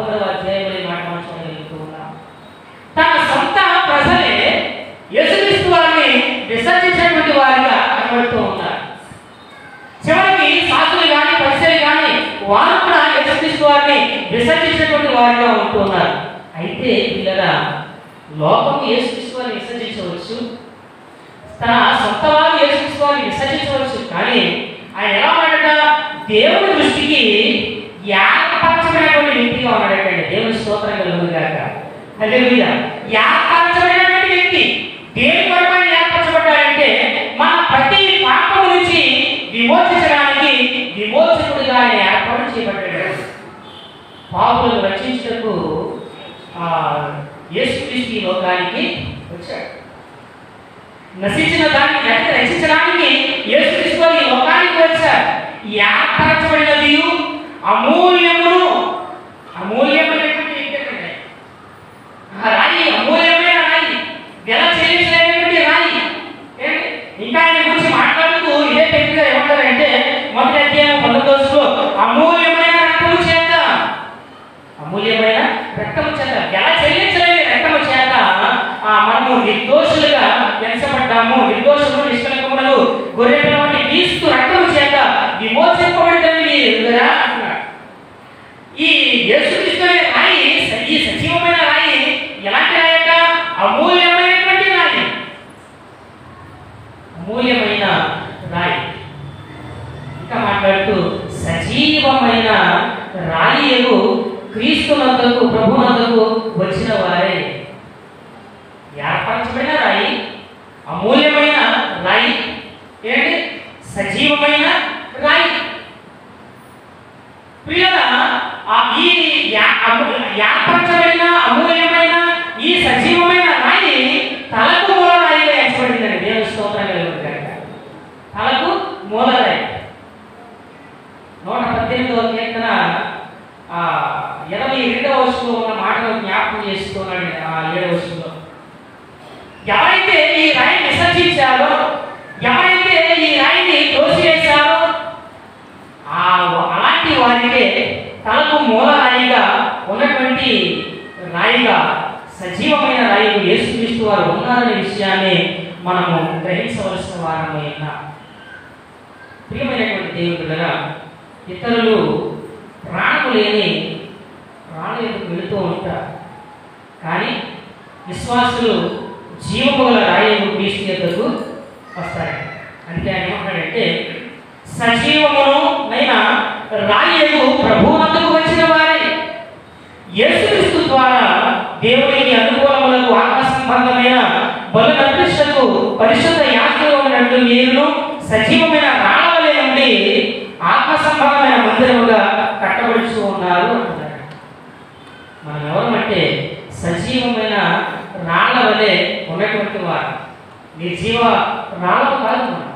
11వ అధ్యాయంలో ఈ మాట మనం చూడగలుగుతూ ఉన్నాం. తన సొంత ప్రజలే యేసుక్రీస్తు వారిని విసర్జించినటువంటి వారిగా కనబడుతూ ఉన్నారు. చివరికి శాస్త్రులు కానీ పరిసయ్యులు కానీ వారు కూడా యేసుక్రీస్తు వారిని విసర్జించినటువంటి వారిగా ఉంటున్నారు. అయితే పిల్లరా, లోకం యేసుక్రీస్తు వారిని విసర్జించవచ్చు, తన సొంత వారు యేసుక్రీస్తు వారిని విసర్జించవచ్చు, కానీ ఆయన ఎలా ఉన్నాడట? దేవుని దృష్టికి ఏర్పరచబడినటువంటి వ్యక్తిగా ఉన్నాడటండి. దేవుని స్తోత్రం కలుగును గాక. హల్లెలూయా. ఏర్పరచబడినటువంటి వ్యక్తి దేని కొరకు ఆయన ఏర్పరచబడ్డాడంటే మన ప్రతి పాపం నుంచి విమోచించడానికి విమోచకుడిగా ఆయన ఏర్పాటు చేయబడ్డాడు. పాపులను రక్షించుటకు యేసుక్రీస్తు ఈ లోకానికి వచ్చాడు. నశించిన దాన్ని రక్షించడానికి యేసుక్రీస్తు ఈ లోకానికి వచ్చాడు. ఏర్పరచబడినది అమూల్యమును, అమూల్యమైనటువంటి వ్యక్తి. ఆ రాయి అమూల్యమైన రాయి, వెల చెల్లించలేనటువంటి రాయి. ఇంకా ఆయన గురించి మాట్లాడుతూ ఇదే వ్యక్తిగా ఏమంటారంటే మొదటి అధ్యాయం 19లో అమూల్యమైన రక్తము చేత, అమూల్యమైన రక్తము చేత, వెల చెల్లించలేని రక్తము చేత మనము నిర్దోషులుగా ఎంచబడ్డాము. నిర్దోషులు నిష్కలంకములు గొర్రెల వంటి క్రీస్తు రక్తము చేత విమోచింపబడ్డవి అంటున్నాడు. ఈ యేసుక్రీస్తు అనే రాయి, ఈ సజీవమైన రాయి ఎలాంటి రాయట? అమూల్యమైనటువంటి రాయి, అమూల్యమైన రాయి. ఇంకా మాట్లాడుతూ సజీవమైన రాయిలు క్రీస్తునందుకు ప్రభునందుకు వచ్చిన వారే. ఏర్పరచబడిన రాయి, అమూల్యమైన రాయి, ఏంటి? సజీవమైన రాయి. ప్రియుల, ఈ ఏర్పరచబడిన అమూల్యమైన ఈ సజీవమైన రాయి తలకు మూల రాయిగా ఎంచబడిందండి. దేవుని స్తోత్రం కలుగును గాక. తలకు మూల రాయి. 118వ కీర్తన 22వ వచనంలో ఉన్న మాటను జ్ఞాపకం చేస్తున్నాడు. 7వ వచనంలో ఎవరైతే ఈ రాయిని విసర్జించారో, ఎవరైతే ఈ రాయిని తోసివేశారో అలాంటి వారికే తలకు మూల రాయిగా ఉన్నటువంటి రాయిగా సజీవమైన రాయిగా యేసుక్రీస్తు వారు ఉన్నారనే విషయాన్ని మనము గ్రహించవలసిన వారమే. ప్రియమైనటువంటి దేవుడుగా, ఇతరులు ప్రాణము లేని ప్రాణుల ఎందుకు వెళుతూ ఉంటారు, కానీ విశ్వాసులు జీవము గల రాయకు క్రీస్తు యొద్దకు వస్తాడు. అంటే ఆయన ఏమంటాడంటే సజీవమును నైనా రాయకు ప్రభువునందుకు వచ్చిన వారే యేసుక్రీస్తు ద్వారా దేవునికి అనుకూలములకు ఆత్మ సంబంధమైన బలు నర్పిస్తకు పరిశుద్ధ యాజకులుగా ఉన్నట్టు మీరును సజీవమైన రాళ్ళవలే నుండి ఆత్మ సంబంధమైన మందిరముగా కట్టబడుచు ఉన్నారు అంటున్నాడు. మనం ఎవరమంటే సజీవమైన రాళ్ళ వలె ఉన్నటువంటి వారు. నిర్జీవ రాళ్ళ కాదు, మనం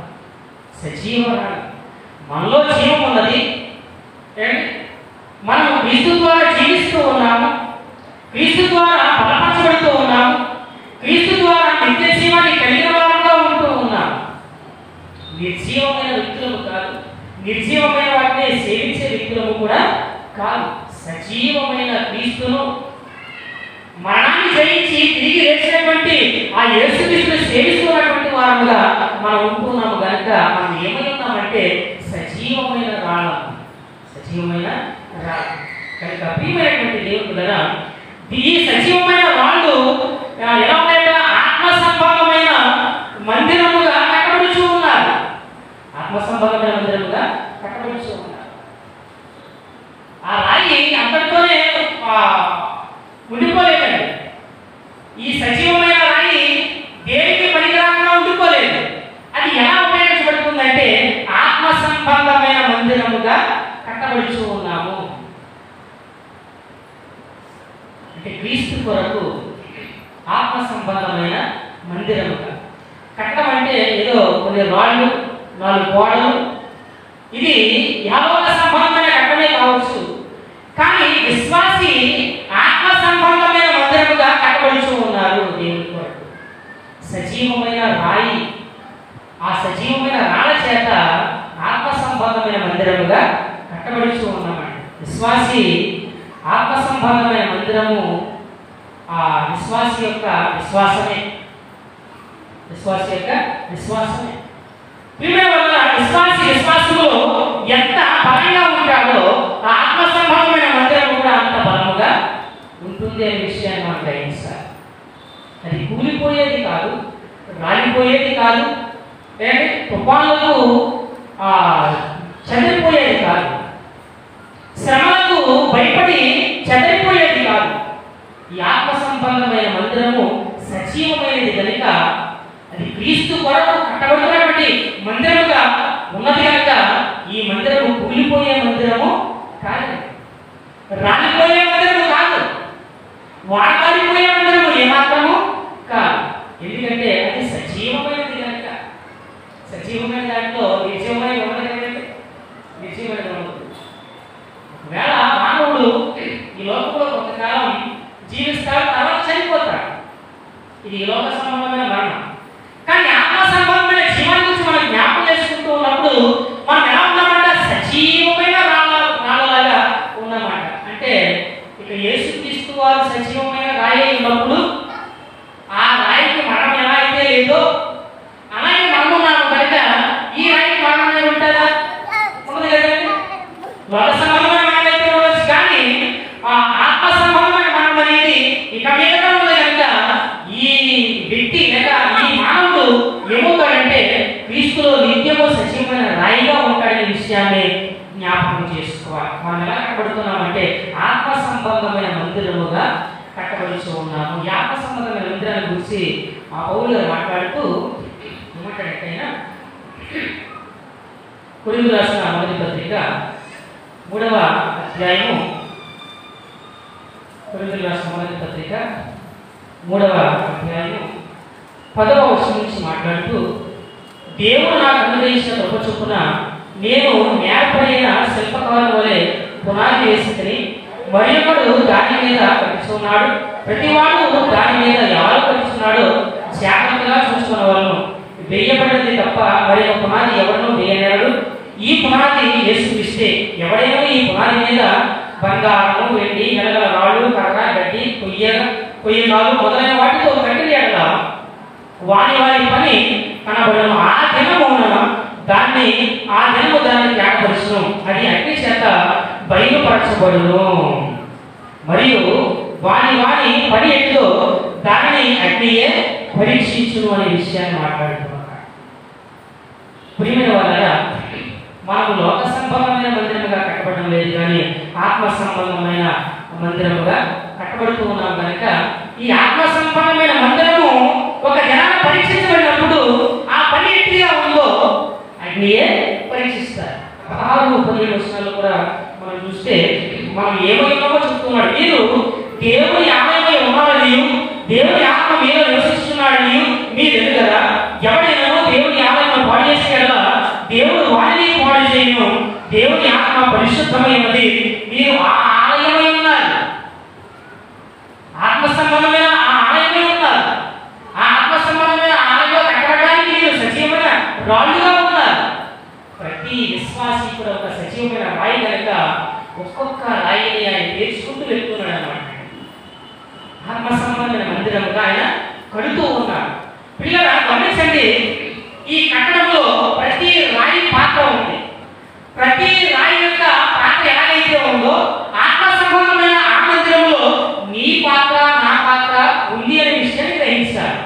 సజీవ రాళ్ళు. మనలో జీవం ఉన్నది. మనం క్రీస్తు ద్వారా జీవిస్తూ ఉన్నాము, క్రీస్తు ద్వారా బలపరచబడుతూ ఉన్నాము, క్రీస్తు ద్వారా నిత్య జీవాన్ని కలిగిన వారంగా ఉంటూ ఉన్నాము. నిర్జీవమైన వ్యక్తులము కాదు, నిర్జీవమైన వాటిని సేవించే వ్యక్తులము కూడా కాదు. సజీవమైన క్రీస్తును మరణాన్ని జయించి తిరిగి లేచినటువంటి ఆ యేసుక్రీస్తును సేవిస్తున్నటువంటి వారముగా మనం ఉంటున్నాము. కనుక మనం ఏమై ఉన్నామంటే సజీవమైన రాళ్ళం, సజీవమైన రాళ్ళు. కనుక ప్రియమైనటువంటి దేవుడుగా, ఈ సజీవమైన రాళ్ళు ఎలా ఉన్నాయంటే ఆత్మ సంబంధమైన మందిరముగా కట్టబడుచు ఉన్నారు. ఆత్మ సంబంధమైన మందిరముగా కట్టబడుచు ఉన్నారు. ఆ రాయి అంతటితోనే ఉండిపోలేదండి. ఈ సజీవమైన రాయి దేనికి పనికిరాకుండా ఉండిపోలేదు. అది ఎలా ఉపయోగించబడుతుందంటే ఆత్మ సంబంధమైన మందిరముగా కట్టబడుచు ఉన్నాము. అంటే క్రీస్తు కొరకు ఆత్మ సంబంధమైన మందిరముగా కట్టడం అంటే ఏదో కొన్ని రాళ్ళు, 4 గోడలు, ఇది యావోల సంబంధమైన కట్టమే కావచ్చు. కానీ విశ్వాసి ఆత్మ సంబంధమైన మందిరముగా కట్టబడుచు ఉన్నారు దేవుని కొరకు. సజీవమైన రాయి, ఆ సజీవమైన రాళ్ళ చేత ఆత్మ సంబంధమైన మందిరముగా కట్టబడుచు ఉన్నామండి. విశ్వాసి ఆత్మ సంబంధమైన మందిరము ఆ విశ్వాసి యొక్క విశ్వాసమే. ప్రియమైన వల్ల విశ్వాసములో ఎంత బలంగా ఉంటాడో ఆ ఆత్మ సంబంధమైన మందిరం కూడా అంత బలముగా ఉంటుంది అనే విషయాన్ని మనం గ్రహించాలి. అది కూలిపోయేది కాదు, రాలిపోయేది కాదు, లేదంటే తుఫానులకు చెదిరిపోయేది కాదు, శ్రమలకు భయపడి చెదిరిపోయేది కాదు. ఈ ఆత్మ సంబంధమైన మందిరము సజీవమైనది కనుక అది క్రీస్తు కొరకు కట్టబడుతున్నటువంటి మందిరముగా ఉన్నది కనుక ఈ మందిరము కూలిపోయే మందిరము కాదు, రాలిపోయే మందిరము కాదు, వాడబారిపోయే మందిరము ఏమాత్రము కాదు. ఎందుకంటే అది సజీవమైనది కనుక. సజీవమైన దాంట్లో నిర్జీవమైన ఉన్నది కదండి, నిర్జీవమైన ఉన్నది. ఒకవేళ మానవుడు ఈ లోకంలో కొంతకాలం జీవిస్తాడు, తర్వాత చనిపోతాడు. ఇది ఈ లోక సంబంధమైన మరణం. కానీ ఆత్మ సంబంధమైన జీవనం గురించి మనం జ్ఞాపకం చేసుకుంటూ ఉన్నప్పుడు మనం ఎలా ఉన్నామంటే సజీవమైన రాళ్ళలాగా ఉన్నమాట. అంటే ఇక యేసుక్రీస్తు వారు సజీవమైన రాయి ఉన్నప్పుడు ఆ రాయికి మరణం ఎలా అయితే లేదో అలాగే మనం ఉన్నాము కనుక ఈ రాయికి మరణం అనేది ఉంటుందా? ఉండదు కదండి. లోక సంబంధమైన మరణం అయితే ఉండవచ్చు, కానీ ఆ ఆత్మ సంబంధమైన మరణం అనేది ఇక మీద ఉన్నది కనుక ఈ వ్యక్తి లేదా ఈ మానవుడు ఏమవుతాడంటే క్రీస్తులో నిత్యము సజీవమైన రాయిగా ఉంటాడనే విషయాన్ని జ్ఞాపకం చేసుకోవాలి. మనం ఎలా కట్టబడుతున్నామంటే ఆత్మ సంబంధమైన మందిరముగా కట్టబడుతూ ఉన్నాము. ఈ ఆత్మ సంబంధమైన మందిరాన్ని గురించి ఆ పౌలు గారు మాట్లాడుతూ ఏమంటాడంటే, కొరింథీయులకు రాసిన మొదటి పత్రిక 3వ అధ్యాయము, కొరింథీయులకు రాసిన మొదటి పత్రిక 3వ అధ్యాయము 10వ వచనం నుంచి మాట్లాడుతూ, దేవుడు నాకు అనుగ్రహించిన కృప చొప్పున నేను నేర్పడిన శిల్పకారుల వలె పునాది వేసిని, మరి ఒకడు దాని మీద కట్టుచున్నాడు. ప్రతివాడు దాని మీద ఎవరు కట్టుచున్నాడో జాగ్రత్తగా చూసుకునేవాళ్ళను. వేయబడినది తప్ప మరి ఒక పునాది ఎవరినూ వేయలేడు. ఈ పునాది యేసుక్రీస్తే. ఎవడైనా ఈ పునాది మీద బంగారము, వెండి, వెలగల రాళ్ళు, కర్ర, గడ్డి, కొయ్యగాలు మొదలైన వాటితో కట్టిన ఎడల వారి పని కనబడను. ఆ దినము దాన్ని త్యాగపరచును, అది అగ్ని చేత బయలుపరచబడును. మరియు వాని పని ఎట్లో దానిని అగ్నియే పరీక్షించును అనే విషయాన్ని మాట్లాడుతున్నారు. ప్రియమైన వాళ్ళరా, మనము లోక సంబంధమైన మందిరముగా కట్టబడడం లేదు, కానీ ఆత్మ సంబంధమైన మందిరముగా కట్టబడుతూ ఉన్నాం కనుక ఈ ఆత్మ సంబంధమైన మందిరము ఒక జనాన్ని పరీక్షించబడినప్పుడు ఆ పని ఎట్టిగా ఉందో అగ్నియే పరీక్షిస్తారు. 16-17 వచనాలు కూడా మనం చూస్తే మనం ఏమైనామో చెప్తున్నాడు. మీరు దేవుని ఆలయమై ఉన్నారని, దేవుని ఆత్మ మీలో నివసిస్తున్నాడని మీరు ఎదుగరా? ఎవడైనా దేవుని ఆలయం పాడు చేసే కదా దేవుడు వారిని పాడు చేయను. దేవుని ఆత్మ పరిశుద్ధమైనది, మీరు ఆ ఆలయమై ఉన్నారు. ఆత్మ సంబంధమైన ఆ ఆలయమై ఉన్నారు. ఆ ఆత్మ సంబంధమైన ఆలయంలో కట్టడానికి మీరు సజీవమైన రాళ్ళుగా ఉన్నారు. ప్రతి విశ్వాసి కూడా ఒక సజీవమైన రాయి కనుక ఒక్కొక్క రాయిని ఆయన తీర్చుకుంటూ వెళ్తున్నాడు అన్నమాట. ఆత్మ సంబంధమైన మందిరముగా ఆయన కడుతూ ఉన్నాడు. పిల్లలు గమనించండి, ఈ కట్టడంలో ప్రతి రాయి పాత్ర ఉంది. ప్రతి రాయి యొక్క పాత్ర ఎలాగైతే ఉందో ఆత్మ సంబంధమైన ఆ మందిరంలో నీ పాత్ర నా పాత్ర ఉంది అనే విషయాన్ని గ్రహించాలి.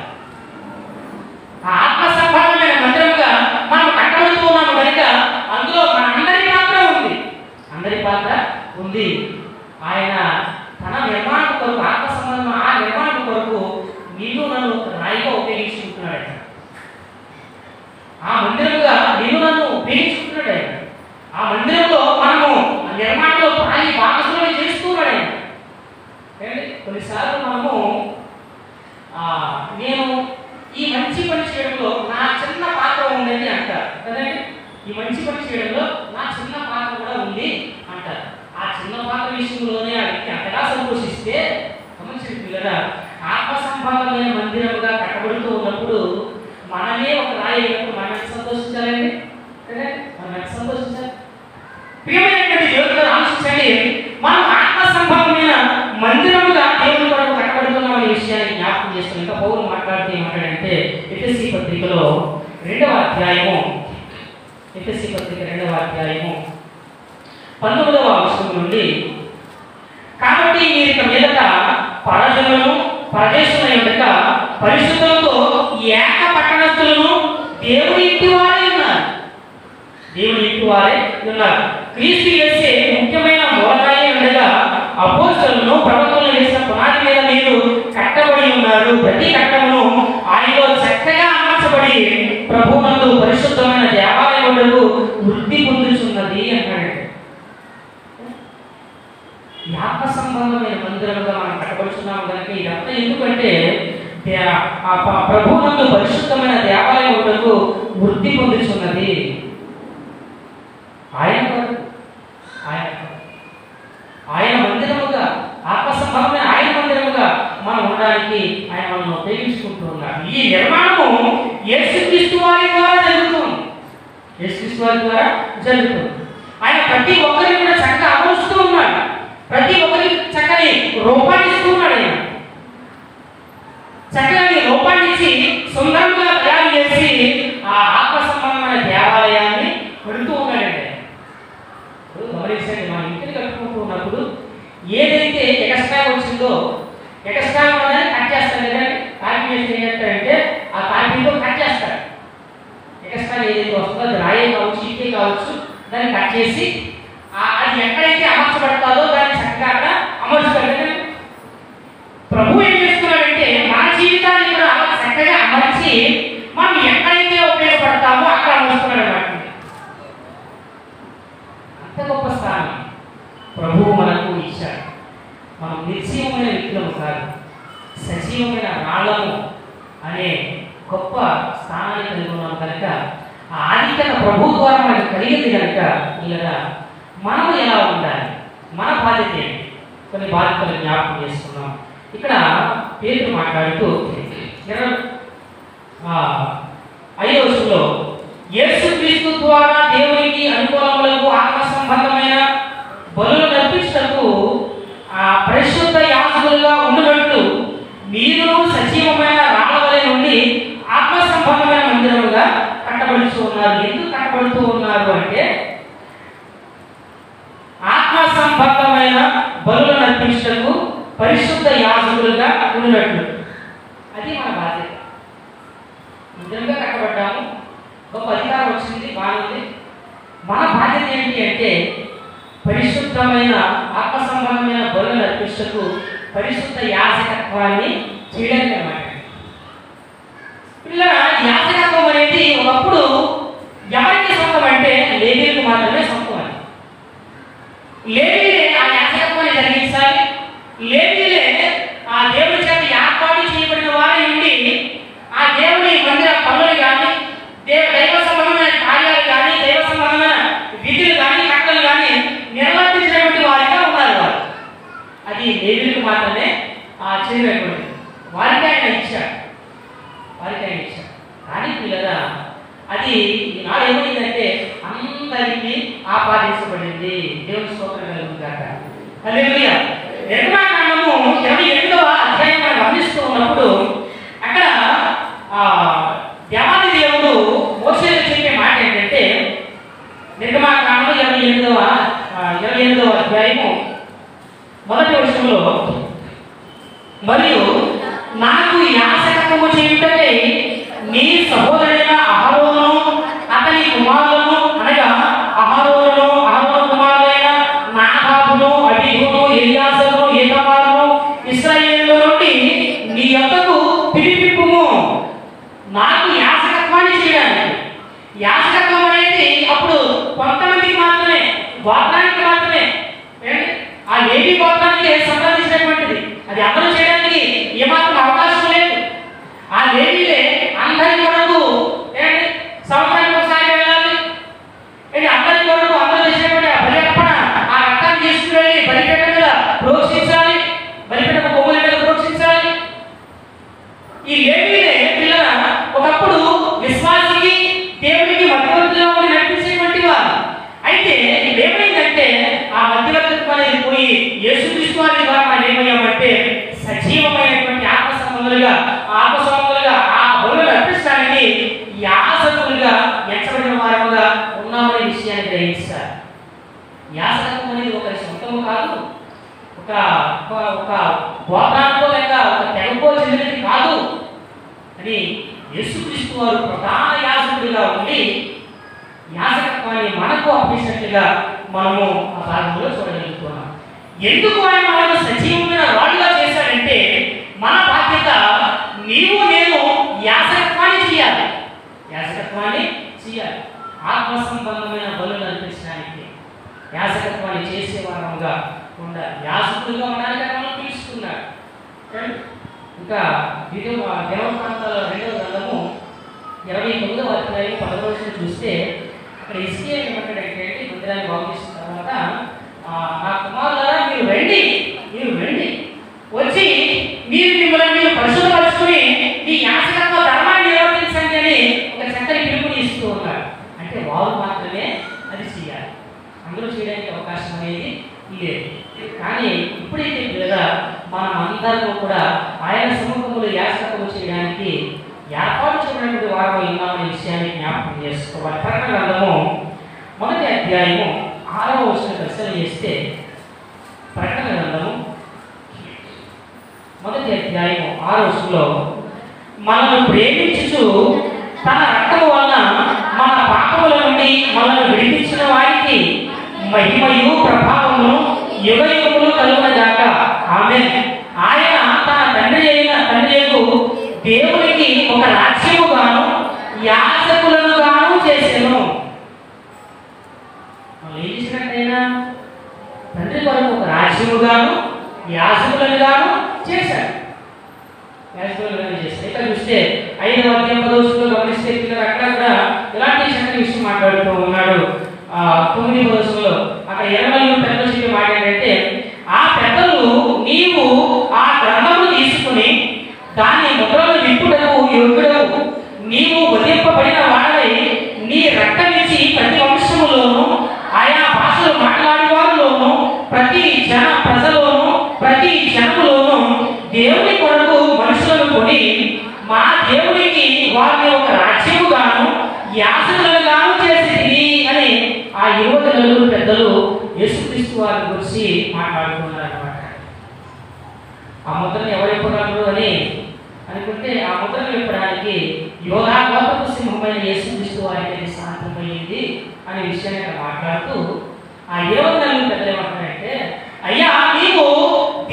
ఆత్మ సంబంధమైన మందిరముగా మనం కట్టబడుతూ ఉన్నాము కనుక అందులో మన అందరి పాత్ర ఉంది. అందరి పాత్ర ఉంది. ఆయన తన నిర్మాణం కొరకు, ఆత్మ సంబంధం ఆ నిర్మాణం కొరకు నిన్ను నన్ను రాయిగా ఉపయోగించుకుంటున్నాడు. ఆ మందిరముగా నిన్ను నన్ను ఉపయోగించుకుంటున్నాడు ఆయన. ఆ మందిరంలో మనము నిర్మాణంలో భాగస్వామ్యం చేస్తున్నాడు ఆయన. కొన్నిసార్లు మనము నేను ఈ మంచి పని చేయడంలో నా చిన్న పాత్ర ఉందని అంటారు కదండి. ఈ మంచి పని చేయడంలో నా చిన్న పాత్ర కూడా ఉంది అంటారు. ఆ చిన్న పాత్ర విషయంలోనే ఆ వ్యక్తి అంతగా సంతోషిస్తే గమనించిన పిల్లరా, ఆత్మ సంబంధమైన మందిరముగా కట్టబడుతూ ఉన్నప్పుడు మనమే ఒక రాయి అయినప్పుడు మనం ఎంత సంతోషించాలండి? మనం ఎంత సంతోషించాలి? ప్రియమైనటువంటి దేవుడు ఆలోచించండి, మనం ఆత్మ సంబంధం మాట్లాడితే ఏమంటాడంటే ఎఫెసీ పత్రికలో 2వ అధ్యాయము 19వ వచనం నుండి, కాబట్టి మీరు ఇక మీదట పరజనులను పరదేశుల యొక్క పరిశుద్ధులతో ఏక పట్టణస్థులను దేవుని ఇంటి వారే ఉన్నారు. క్రీస్తు యేసే ముఖ్యమైన మూలరాయి ఉండగా అపోస్తలులను ప్రవక్తలను వేసిన పునాది మీద మీరు కట్టబడి ఉన్నారు. ప్రతి కట్టమును ఆయనలో చక్కగా అమర్చబడి ప్రభువునందు పరిశుద్ధమైన దేవాలయములకు వృద్ధి పొందుతున్నది అన్నాడు. ఆత్మ సంబంధమైన మందిరముగా మనం కట్టబడుతున్నాము కనుక ఇదంతా ఎందుకంటే ప్రభువునందు పరిశుద్ధమైన దేవాలయములకు వృద్ధి పొందుతున్నది. ఆయన మందిరముగా, ఆత్మ సంబంధమైన ఆయన మందిరముగా మనం ఉండడానికి ఆయన మనల్ని ఉపయోగించుకుంటూ ఉన్నారు. ఈ నిర్మాణము యేసుక్రీస్తు వారి ద్వారా జరుగుతుంది. ఆయన ప్రతి ఒక్కరిని కూడా చక్కగా అమరుస్తూ ఉన్నాడు. ప్రతి ఒక్కరికి చక్కని రూపాన్ని ఇస్తూ ఉన్నాడు. ఆయన చక్కని రూపాన్ని ఇచ్చి సుందరంగా తయారు చేసి ఆ ఆత్మ సంబంధమైన దేవాలయాన్ని పెడుతూ ఉన్నాడండి. గమనించండి, మన ఇంటిని కట్టుకుంటూ ఉన్నప్పుడు ఏదైతే ఎక్స్ట్రా వచ్చిందో ఎక్స్ట్రా ఉన్నదని కట్ చేస్తాడు కదండి. కాపీ చేసి ఏం చేస్తాడంటే ఆ కాపీతో కట్ చేస్తాడు. ఎక్స్ట్రా ఏదైతే వస్తుందో అది రాయే కావచ్చు, ఇకే కావచ్చు, దాన్ని కట్ చేసి అది ఎక్కడైతే అమర్చబడతాదో దాన్ని చక్కగా అక్కడ అమర్చుతాడు. ప్రభు ఏం చేస్తున్నాడంటే మన జీవితాన్ని కూడా అలా చక్కగా అమర్చి మనం ఎక్కడైతే ఉపయోగపడతామో అక్కడ అమర్చుతున్నాడు అన్నమాట. అంత గొప్ప స్థానం ప్రభువు మనకు ఇచ్చాడు. మనం నిర్జీవమైన వ్యక్తులము కాదు, సజీవమైన రాళ్ళము అనే గొప్ప స్థానాన్ని కలిగి ఉన్నాం కనుక ఆ ఆధిక్యత ప్రభు ద్వారా మనకు కలిగింది కనుక ఇలా మనం ఎలా ఉండాలి, మన బాధ్యత ఏంటి, కొన్ని బాధ్యతలు జ్ఞాపకం చేసుకున్నాం. ఇక్కడ పేతురు మాట్లాడుతూ 5వ వచనంలో యేసుక్రీస్తు ద్వారా దేవునికి అనుకూలములకు ఆత్మ సంబంధమైన బలులను అర్పించుటకు పరిశుద్ధ యాజకులుగా ఉండునట్లు మీరు సజీవమైన రాళ్ళవలె నుండి ఆత్మ సంబంధమైన మందిరముగా కట్టబడుతూ ఉన్నారు. ఎందుకు కట్టబడుతూ ఉన్నారు అంటే ఆత్మ సంబంధమైన బలులను అర్పించుటకు పరిశుద్ధ యాజకులుగా ఉండునట్లు. అది మన బాధ్యత. నిజంగా కట్టబడ్డాము, గొప్ప అధికారం వచ్చింది, బాగుంది. మన బాధ్యత ఏంటి అంటే పరిశుద్ధమైన ఆత్మ సంబంధమైన బలులను అర్పించుటకు పరిశుద్ధ యాజకత్వాన్ని చేయడానికి అన్నమాట. పిల్లల యాజకత్వం అనేది ఒకప్పుడు ఎవరికి సొంతం అంటే లేవీయులకు మాత్రమే సొంతం అని. లేవీయులే ఆ యాజకత్వాన్ని జరిగించాలి. లేవీయులే ఆ దేవుడి చేత ఏర్పాటు చేయబడిన వారి నుండి ఆ దేవుడి మందిర పనులు కానీ, దైవ సంబంధమైన కార్యాలు కానీ, దైవ సంబంధమైన విధులు కానీ, కట్టలు కానీ నిర్వర్తించినటువంటి వారిగా ఉన్నారు వారు. అది లేవీయులకు మాత్రమే చేయబడి వారికి ఆయన ఇచ్చాడు. కానీ పిల్లరా అది ఈనాడు ఏమైందంటే అందరికీ ఆపాదించబడింది. దేవుని స్తోత్రం కలుగుగాక. హల్లెలూయా. నిర్గమకాండము 28వ అధ్యాయం మనం గమనిస్తూ ఉన్నప్పుడు అక్కడ దేవాది దేవుడు మోషేకు చెప్పే మాట ఏంటంటే నిర్గమకాండము 28వ అధ్యాయము 1వ వచనంలో, మరియు నాకు యాజకత్వము చేయుటకై నీ సహోదరుడైన అహరోనును అతని కుమారులను, అనగా అహరోను కుమారులైన నాదాబును, అబీహును, ఎలియాజరును, ఈతామారును ఇశ్రాయేలు నుండి నీ యొద్దకు పిలిపింపుము. నాకు యాజకత్వాన్ని చేయడానికి. యాజకత్వం అనేది అప్పుడు కొంతమందికి మాత్రమే, గోత్రానికి మాత్రమే, ఆ లేవీ గోత్రానికి సంబంధించినటువంటిది. అది అందరూ చేయడానికి ఏమాత్రం అవకాశం లేదు. ఆ లేవీలే అందరి కొరకు సంవత్సరానికి ఒకసారి వెళ్ళాలి. అందరి కొరకు అందరూ చేసినటువంటి బలి అర్పణ ఆ రక్తాన్ని తీసుకువెళ్ళి బలిపీఠ మీద ప్రోక్షించాలి, బలిపీఠ కొమ్ముల మీద ప్రోక్షించాలి. ఈ లేవీలే పిల్లల ఒకప్పుడు విశ్వాసికి దేవుడికి మధ్యవర్తిగా ఉండి నడిపించేటువంటి వారు. అయితే ఏమైందంటే ఆ మధ్యవర్తిత్వం అనేది పోయి యేసుక్రీస్తు వారి ద్వారా మనం ఏమయ్యామంటే గోత్రానికో లేక ఒక తెగకో చెందినది కాదు అని యేసుక్రీస్తు వారు ప్రధాన యాజకుడిగా ఉండి యాజకత్వాన్ని మనకు అప్పగించినట్లుగా మనము ఆ భాగంలో చూడగలుగుతున్నాం. ఎందుకు ఆయన మనల్ని సజీవమైన రాళ్ళుగా చేశాడంటే మన బాధ్యత నీవు నేను యాజకత్వాన్ని చేయాలి. ఆత్మ సంబంధమైన బలులు అనిపించడానికి యాజకత్వాన్ని చేసేవారంగా ఉండాలి. యాజకులుగా ఉండడానికి మనం పిలుచుకున్నాడు. ఇంకా దేవప్రాంతాల 2వ గ్రంథము 29వ అధ్యాయం 10వ వచనం చూస్తే అక్కడ హిజ్కియా ఏమంటాడంటే మందిరాన్ని బాగు చేసిన తర్వాత నా కుమారులారా మీరు రండి వచ్చి మిమ్మల్ని పరిశుభ్రపరుచుకుని మీ యాజకత్వ ధర్మాన్ని నిర్వర్తించండి అని ఒక చక్కని పిలుపుని ఇస్తూ ఉన్నారు. అంటే వారు మాత్రమే అది చేయాలి, అందరూ చేయడానికి అవకాశం అనేది లేదు. కానీ ఇప్పుడైతే లేదా మనం అందరూ కూడా ఆయన సముఖంలో యాజకత్వం చేయడానికి ఏర్పాటు చేయడానికి వారు ఉన్నామనే విషయాన్ని జ్ఞాపకం చేసుకోవాలి. ప్రకటన గ్రంథము 1వ అధ్యాయము 6వ వచనం పరిశీలన చేస్తే ప్రకటన గ్రంథము 1వ అధ్యాయము 6వ వచనంలో మనల్ని ప్రేమించుచు తన రక్తము వలన మన పాపముల నుండి మనల్ని విడిపించిన వారికి మహిమయు ప్రభావమును యుగయుగములు కలుగునగాక ఆమేన్. ఆయన తన తండ్రి దేవునికి ఒక రాజ్యముగాను యాజకులను గాను చేసెను. ఏం చేసినట్టయినా తండ్రి కొరకు ఒక రాజ్యముగాను యాజకులను గాను చేశాడు. ఇక్కడ చూస్తే 5వ అధ్యాయం 10వ వచనంలో గమనిస్తే అక్కడ కూడా ఇలాంటి చక్కని విషయం మాట్లాడుతూ ఉన్నాడు. 9వ వచనంలో అక్కడ 24 పెద్దలు చెప్పే మాట ఏంటంటే ఆ పెద్దలు నీవు ఆ గ్రంథమును తీసుకుని దాని ముద్రలు విప్పుటకు యోగ్యుడవు, నీవు వధింపబడిన వాడై నీ రక్తమిచ్చి ప్రతి వంశములోను ఆయా భాషలు మాట్లాడే వారిలోను ప్రతి ప్రజలోను ప్రతి జనములోను దేవుని కొరకు మనుషులను కొని మా దేవునికి వారిని ఒక రాజ్యముగాను యాజకులుగాను చేసింది అని ఆ 24 పెద్దలు యేసుక్రీస్తు వారి గురించి మాట్లాడుతున్నారు అన్నమాట. ఆ ముద్రను ఎవరు ఇవ్వగలరు అని అనుకుంటే ఆ ముద్రను ఇవ్వడానికి యోధా గోత్రపు సింహమైన యేసుక్రీస్తు వారికి సాధ్యమైంది అనే విషయాన్ని అక్కడ మాట్లాడుతూ ఆ 24 పెద్దలు ఏమంటారంటే అయ్యా నీవు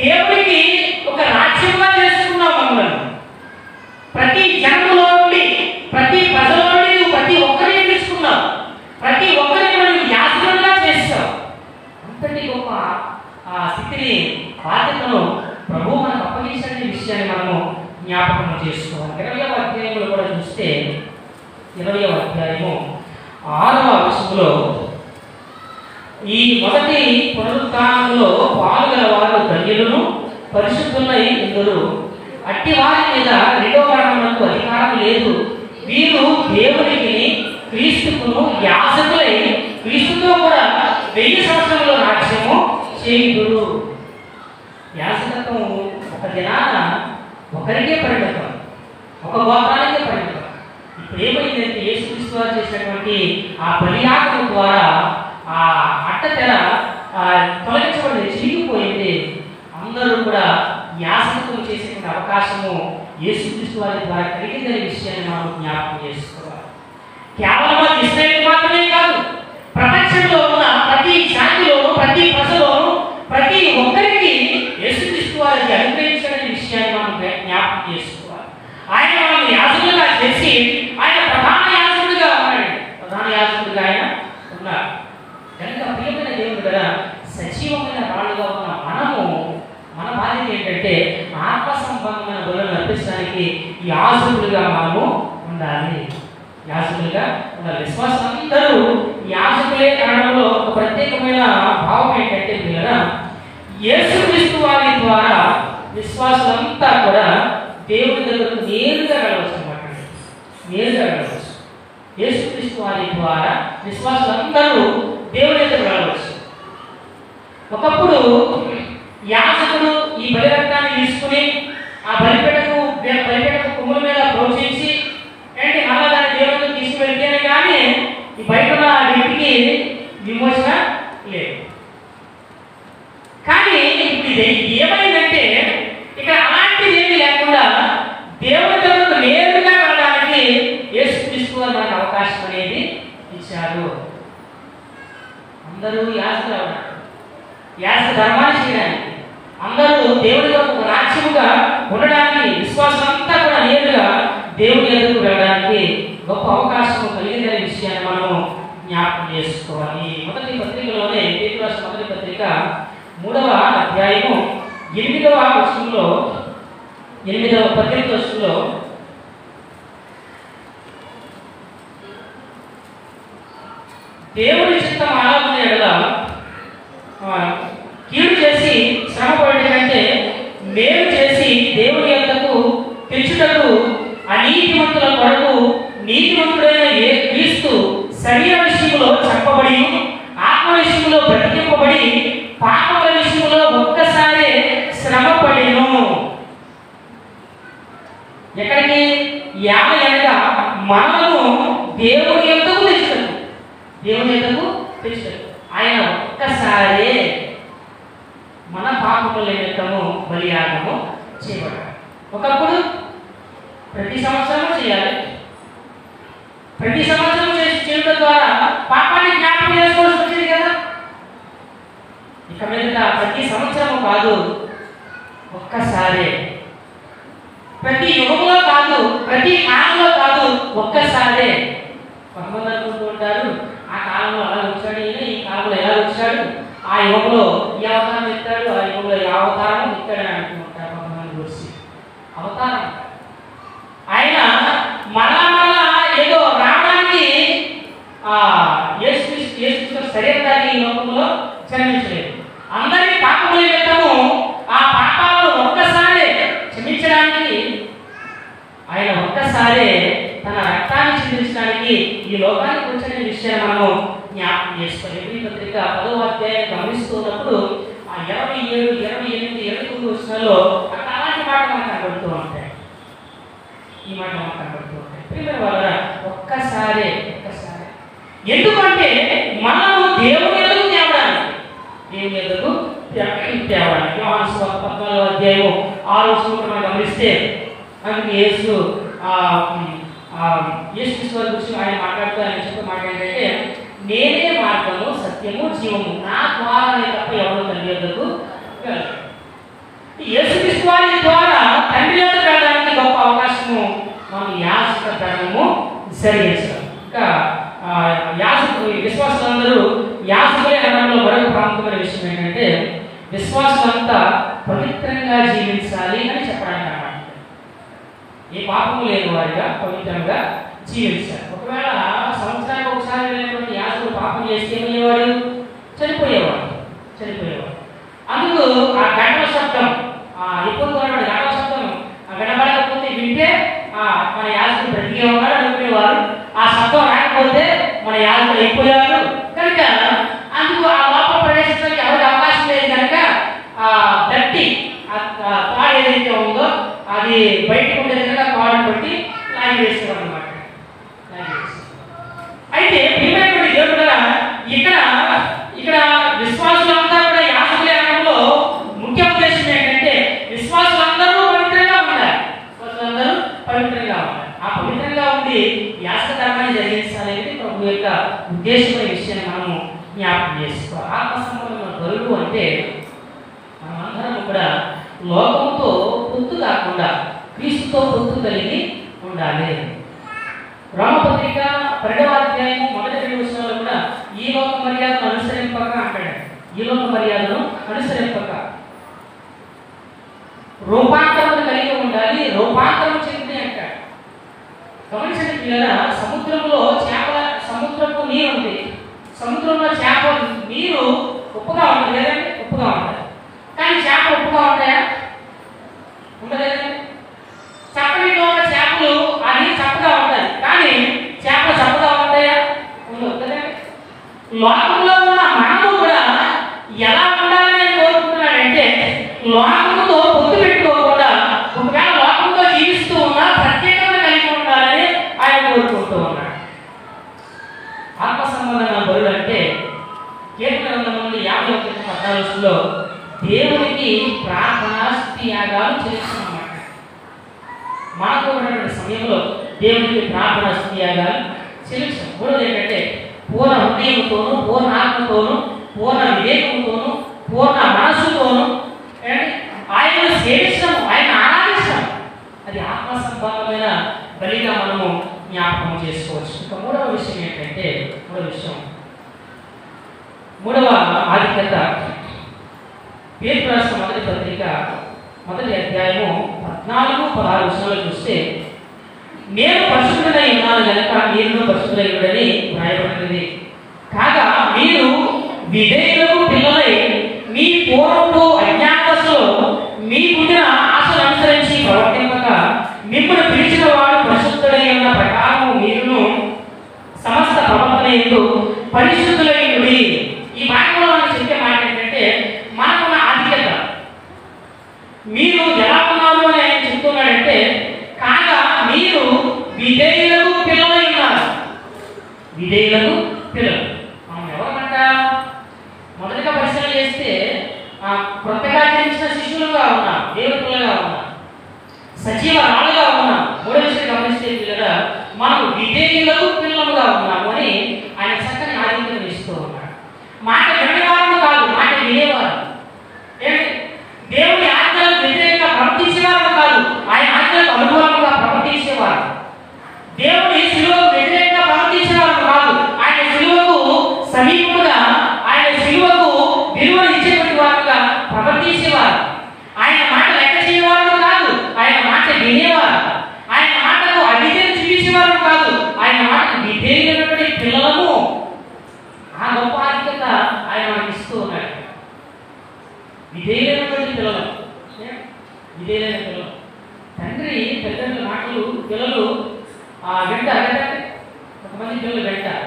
దేవుడికి ఒక రాజ్యంగా చేసుకున్నావు మమ్మల్ని, ప్రతి జనములో నుండి ప్రతి ప్రజల నుండి నువ్వు ప్రతి ఒక్కరిని తీసుకున్నావు, ప్రతి ఒక్కరిని నువ్వు యాజకులుగా చేస్తావు. అంతటి గొప్ప ఆ స్థితిని బాధ్యతను ప్రభువు మనకు అప్పగించిన విషయాన్ని మనము జ్ఞాపకం చేసుకోవాలి. 20వ అధ్యాయంలో కూడా చూస్తే 20వ అధ్యాయము 6వ వచనంలో ఈ మొదటి పునరుత్థానంలో పాల్గొన్న వారు ధన్యులను పరిశుద్ధులై ఇందురు, అట్టి వారి మీద 2వ మరణమునకు అధికారం లేదు, వీరు దేవునికి క్రీస్తుకును యాజకులై క్రీస్తుతో కూడా 1000 సంవత్సరముల రాజ్యము చేయుదురు. యాజకత్వం ఒక దినాన ఒకరికే పరిమితం, ఒక గోత్రానికే పరిమితం. ఇప్పుడు ఏమైందంటే యేసుక్రీస్తు వారు చేసినటువంటి ఆ బలియాగం ద్వారా ఆ అట్టతెర తొలగించబడి చిరిగిపోయింది. అందరూ కూడా యాజకత్వం చేసేటువంటి అవకాశము యేసుక్రీస్తు వారి ద్వారా కలిగిందనే విషయాన్ని మనం జ్ఞాపకం చేసుకోవాలి. కేవలం ఇశ్రాయేలు మాత్రమే కాదు, ప్రపంచంలో ఉన్న ప్రతి జాతిలోను ప్రతి ప్రజలోను ప్రతి ఒక్కరికి యేసుక్రీస్తు వారికి అనుగ్రహించిన విషయాన్ని మనం జ్ఞాపకం చేసుకోవాలి. ఆయన మనల్ని యాజకులుగా చేసి ఆయన ప్రధాన యాజకుడిగా ఉన్నాడు, ప్రధాన యాజకుడిగా ఆయన ఉన్నారు. కనుక ప్రియమైన దేవుడు కదా, సజీవమైన రాళ్ళుగా ఉన్న మన బాధ్యత ఏంటంటే ఆత్మ సంబంధమైన బలులను అర్పించడానికి యాజకులుగా మనము ఉండాలి. యాజకులుగా ఉండాలి. విశ్వాసం అందరూ యాజకులే అనడంలో ఒక ప్రత్యేకమైన భావం ఏంటంటే పిల్లరా, యేసుక్రీస్తు వారి ద్వారా విశ్వాసులంతా కూడా దేవుని దగ్గరకు నేరుగా వెళ్ళవచ్చు అన్నమాట. నేరుగా వెళ్ళవచ్చు. యేసుక్రీస్తు వారి ద్వారా విశ్వాసులందరూ దేవుని దగ్గరకు వెళ్ళవచ్చు. ఒకప్పుడు యాజకుడు ఈ బలిరక్తాన్ని తీసుకుని ఆ బలిపీఠకు కొమ్ముల మీద ప్రోక్షించి అంటే మళ్ళా దాన్ని దేవుడికి తీసుకువెళ్తేనే కానీ ఈ బయట ఉన్న వ్యక్తికి విమోచన లేదు. కానీ ఇప్పుడు ఇది ఏమైందంటే ఉన్నారు. అందరూ యాజకులు ఉన్నారు, యాజక ధర్మాన్ని చేయడానికి, అందరూ దేవుడి ఒక రాజ్యముగా ఉండడానికి, విశ్వాసం అంతా కూడా నేరుగా దేవుడి ఎదురుకు వెళ్ళడానికి గొప్ప అవకాశం కలిగిందనే విషయాన్ని మనం జ్ఞాపకం చేసుకోవాలి. మొదటి పత్రికలోనే పేతురు రాసిన మొదటి పత్రిక 3వ అధ్యాయము 8వ వచనంలో 8వ వచనంలో దేవుడి చిత్తం ఆలోచన ఎడల కీడు చేసి శ్రమపడే కంటే మేలు చేసి దేవుడి యొద్దకు తెచ్చుటకు అనీతిమంతుల కొరకు నీతిమంతుడైన క్రీస్తు శరీర విషయంలో చెప్పబడి ఆత్మ విషయంలో బ్రతికింపబడి పాపముల విషయంలో ఒక్కసారి శ్రమపడెను. ఎక్కడికి? యావనగా మనము దేవుని యొద్దకు తెచ్చుటకు, దేవుని యొద్దకు తెచ్చుటకు ఆయన ఒక్కసారి మన పాపముల నిమిత్తము బలియాగము చేయబడ్డాడు. ఒకప్పుడు ప్రతి సంవత్సరం చేయాలి. ప్రతి సంవత్సరం చేయడం ద్వారా పాపాన్ని జ్ఞాపకం చేసుకోవాల్సి వచ్చింది కదా. ఇక మీద ప్రతి సంవత్సరము కాదు, ఒక్కసారి. ప్రతి యుగంలో కాదు, ప్రతి కాలంలో కాదు, ఒక్కసారే. కొంతమంది అనుకుంటూ ఉంటారు, ఆ కాలంలో అలా వచ్చాడు, ఈ కాలంలో ఎలా వచ్చాడు, ఆ యుగంలో ఈ అవతారం ఎత్తాడు, ఆ యుగంలో ఈ అవతారం ఎత్తాడని అనుకుంటారు కొంతమంది వచ్చి. అవతారం ఆయన మళ్ళా ఏదో రావడానికి యేసు శరీరాన్ని ఈ లోకంలో జన్మించలేదు. అందరి పాపముల నిమిత్తము ఆ పాపాలను ఒక్కసారి క్షమించడానికి ఆయన ఒక్కసారే తన రక్తాన్ని చిందించడానికి ఈ లోకానికి వచ్చిన విషయాన్ని మనము జ్ఞాపకం చేసుకోవాలి. ఎబ్రీ పత్రిక 10వ అధ్యాయాన్ని గమనిస్తున్నప్పుడు ఆ 27, 28, 29 వచనాల్లో అక్కడ అలాంటి మాట మనకు కనబడుతూ ఉంటాయి. ఈ మాట మనకు కనబడుతూ ఉంటాయి. ప్రియమైన వారా, ఒక్కసారి ఎందుకంటే మనము దేవుని ఎదుగు తేవడానికి, దేవుని ఎదుగు తేవడానికి. యోహాను సువార్త 14వ అధ్యాయం 6వ వచనం మనం గమనిస్తే అందుకు యేసు క్రీస్తు గురించి ఆయన మాట్లాడుతూ ఆయన చెప్పే మాట ఏంటంటే, నేనే మార్గము సత్యము జీవము, నా ద్వారానే తప్ప ఎవరు తండ్రి యొద్దకు వెళ్ళరు. యేసుక్రీస్తు వారి ద్వారా తండ్రి యొద్దకు వెళ్ళడానికి గొప్ప అవకాశము మనం యాజక ధర్మము జరిగించడం. ఇంకా విశ్వాసులందరూ యాజకులే అనడంలో మరొక ప్రాముఖ్యమైన విషయం ఏంటంటే, విశ్వాసులంతా పవిత్రంగా జీవించాలి అని చెప్పడానికి అన్నమాట. ఏ పాపము లేని వారిగా పవిత్రంగా జీవించాలి. ఒకవేళ సంవత్సరానికి ఒకసారి వెళ్ళినటువంటి యాజకుడు పాపం చేస్తే ఏమయ్యేవాడు? చనిపోయేవాడు. అందుకు ఆ గంటల శబ్దం, ఎక్కువ గంటల శబ్దం వినబడకపోతే వింటే మన యాజకుడు బ్రతికే ఉన్నాడు అనుకునేవారు. ఆ శబ్దం రాకపోతే మన యాజకుడు అయిపోయారు కనుక అందుకు ఆ లోపల ప్రవేశించడానికి ఎవరికి అవకాశం లేదు కనుక గట్టి తాడు ఏదైతే ఉందో అది బయటకు ఉండే విధంగా తాడును బట్టి లాగి వేసేవారు అనమాట. అయితే ప్రియమైనటువంటి దేవుడు ఇక్కడ విశ్వాసులంతా కూడా యాజకులే అనడంలో ముఖ్య ఉద్దేశం ఏంటంటే, విశ్వాసులందరూ పవిత్రంగా ఉండాలి. ఆ పవిత్రంగా ఉండి యాజక ధర్మాన్ని జరిగించాలనేది ప్రభు యొక్క ఉద్దేశమైన విషయాన్ని మనము జ్ఞాపకం చేసుకోవాలి. ఆత్మ సంబంధమైన బరువు అంటే మనమందరం కూడా లోకంతో పొత్తు కాకుండా క్రీస్తుతో పొత్తు కలిగి ఉండాలి. రోమపత్రిక 2వ అధ్యాయం 1 వచనాల్లో కూడా ఈ లోక మర్యాదను అనుసరింపక అంటాడు. ఈ లోక మర్యాదను అనుసరింపక రూపాంతరం కలిగి ఉండాలి, రూపాంతరం చెంది అంటాడు. గమనించండి పిల్లరా, సముద్రపు నీరు ఉంది. సముద్రంలో చేప నీరు ఉప్పుగా ఉంటుంది లేదండి, ఉప్పుగా ఉంటుంది. కానీ చేప ఉప్పుగా ఉంటాయా? ఉండలేదండి. చప్పటిలో ఉన్న చేపలు అది చప్పగా ఉంటుంది, కానీ చేపలు చప్పగా ఉంటాయా? ఉండదండి. లోకంలో ఉన్న మనము కూడా ఎలా ఉండాలని కోరుకుంటున్నాడంటే, లోకంతో పొత్తు పెట్టుకోకుండా ఒకవేళ లోకంతో జీవిస్తూ ఉన్నా ప్రత్యేకంగా కలిగి ఉండాలని ఆయన కోరుకుంటూ ఉన్నాడు. ఆత్మ సంబంధమైన బరువు అంటే కీర్తన గ్రంథం నుండి 51:14 దేవునికి ప్రార్థన స్తుతి యాగాలు చేస్తున్నామన్నమాట. మనకు ఉన్నటువంటి సమయంలో దేవునికి ప్రార్థన స్తుతి యాగాలు చెల్లించాం. మూడోది ఏంటంటే పూర్ణ హృదయంతోనూ, పూర్ణ ఆత్మతోనూ, పూర్ణ వివేకంతోనూ, పూర్ణ మనస్సుతోనూ ఆయన సేవిస్తాము, ఆయన ఆరాధిస్తాము. అది ఆత్మ సంబంధమైన బలిగా మనము జ్ఞాపకం చేసుకోవచ్చు. ఇక మూడవ విషయం ఏంటంటే, మూడవ ఆధిక్యత పేతురు రాసిన మొదటి పత్రిక 1వ అధ్యాయము 14-16 వచనాలు చూస్తే, నేను పరిశుద్ధుడై ఉన్నాను కనుక మీరు పరిశుద్ధులై ఉండని వ్రాయబడినది. కాగా మీరు విధేయులకు పిల్లలై మీ పూర్వపు అజ్ఞానదశలో మీ పుట్టిన ఆశలు అనుసరించి ప్రవర్తింపక మిమ్మల్ని పిలిచిన వాడు పరిశుద్ధుడై ఉన్న ప్రకారము మీరును సమస్త ప్రవర్తన యందు పరిశుద్ధులై ఉండి. ఈ వాక్యంలో మనం చెప్పే మాట ఏంటంటే, మనకున్న ఆధిక్యత మీరు ఎలా ఉన్నారు అని ఆయన చెప్తున్నాడంటే, కాగా మీరు విధేయులకు పిల్లలై ఉన్నారు. విధేయులకు పిల్లలు. మనం ఎవరమంట? మొదటిగా పరిశీలన చేస్తే కొత్తగా జన్మించిన శిష్యులుగా ఉన్నాం, దేవుని పిల్లలుగా ఉన్నాం, సజీవ రాళ్ళుగా ఉన్నాం. మూడో విషయం గమనిస్తే పిల్లగా మనం విధేయులకు పిల్లలుగా ఉన్నాము అని ఆయన చక్కని ఆధిక్యతను ఇస్తూ ఉన్నాడు. మాట వినేవారు కాదు, మాట వినేవారు. దేవుని ఆజ్ఞలకు వ్యతిరేకంగా ప్రవర్తించేవారు కాదు, ఆయన ఆజ్ఞలకు అనుకూలంగా ప్రవర్తించేవారు. దేవుని శిలువకు వ్యతిరేకంగా ప్రవర్తించేవారు కాదు, ఆయన శిలువకు సమీపంగా, ఆయన శిలువకు విలువలు ఇచ్చేటువంటి వారుగా ప్రవర్తించేవారు. ఆయన మాట లెక్క చేయవారు కాదు, ఆయన మాట వినేవారు. ఆయన మాటకు అవిధేయత చూపించేవారు కాదు, ఆయన మాటకు విధేయులైనటువంటి పిల్లలము. ఆ గొప్ప ఆధిక్యత ఆయన మనకి ఇస్తూ ఉన్నాడు. విధేయులైనటువంటి పిల్లలు, విధేయులైన పిల్లలు. తండ్రి తల్లిదండ్రుల మాటలు పిల్లలు వింటారు కదా. కొంతమంది పిల్లలు వింటారు.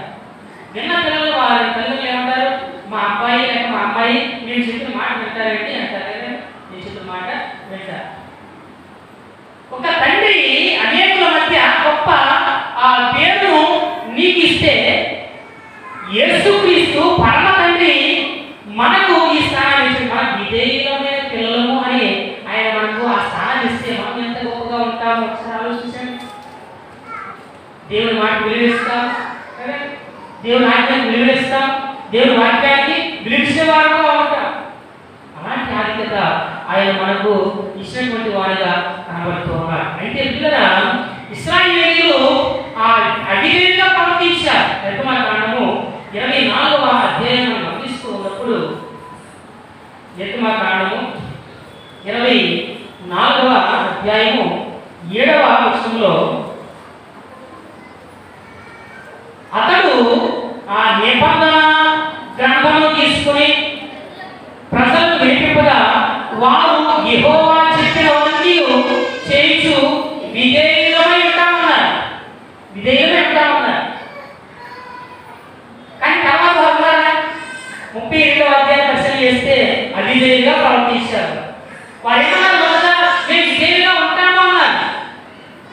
విన్న పిల్లలు వారి తల్లిదండ్రులు ఏమంటారు? మా అబ్బాయి లేక మా అమ్మాయి నేను చెప్పిన మాట వింటారండి అంటారు కదా. నేను చెప్పిన మాట వింటారు. ఒక తండ్రి అనేకుల మధ్య గొప్ప పేరును నీకు ఇస్తే, యేసుక్రీస్తు పరమ తండ్రి మనకు ఈ స్థానాన్ని ఇచ్చి, మన విధేయులమైన పిల్లలము అని ఆయన మనకు ఆ స్థానాన్ని ఇస్తే మనం ఎంత గొప్పగా ఉంటామో ఒకసారి ఆలోచించండి. దేవుని మాట విలువిస్తాం, దేవుని ఆజ్ఞాన్ని విలువిస్తాం, దేవుని వాక్యాన్ని విలువించేవారుగా ఉంటాం. అలాంటి ఆధిక్యత ఆయన మనకు ఇచ్చినటువంటి వారిగా కనబడుతూ ఉన్నారు. అయితే పిల్లల ఇశ్రాయేలీయులు అవిధేయంగా ప్రవర్తించారు. నిర్గమకాండము 24వ అధ్యాయం గమనిస్తూ ఉన్నప్పుడు, నిర్గమకాండము 24వ అధ్యాయము 7వ వచనంలో అతడు ఆ నిబంధన గ్రంథమును తీసుకుని ప్రజలను వినిపింపగా వారు యెహోవా చెప్పినవన్నీ చేయించు విధేయులమై ఉంటామన్నారు. విధేయులమై ఉంటామన్నారు. కానీ తర్వాత వారు 32వ అధ్యాయం పరిశీలన చేస్తే అవిధేయులుగా ప్రవర్తించారు. వారు ఏమన్నారు? మేము విధేయులుగా ఉంటాము అన్నారు.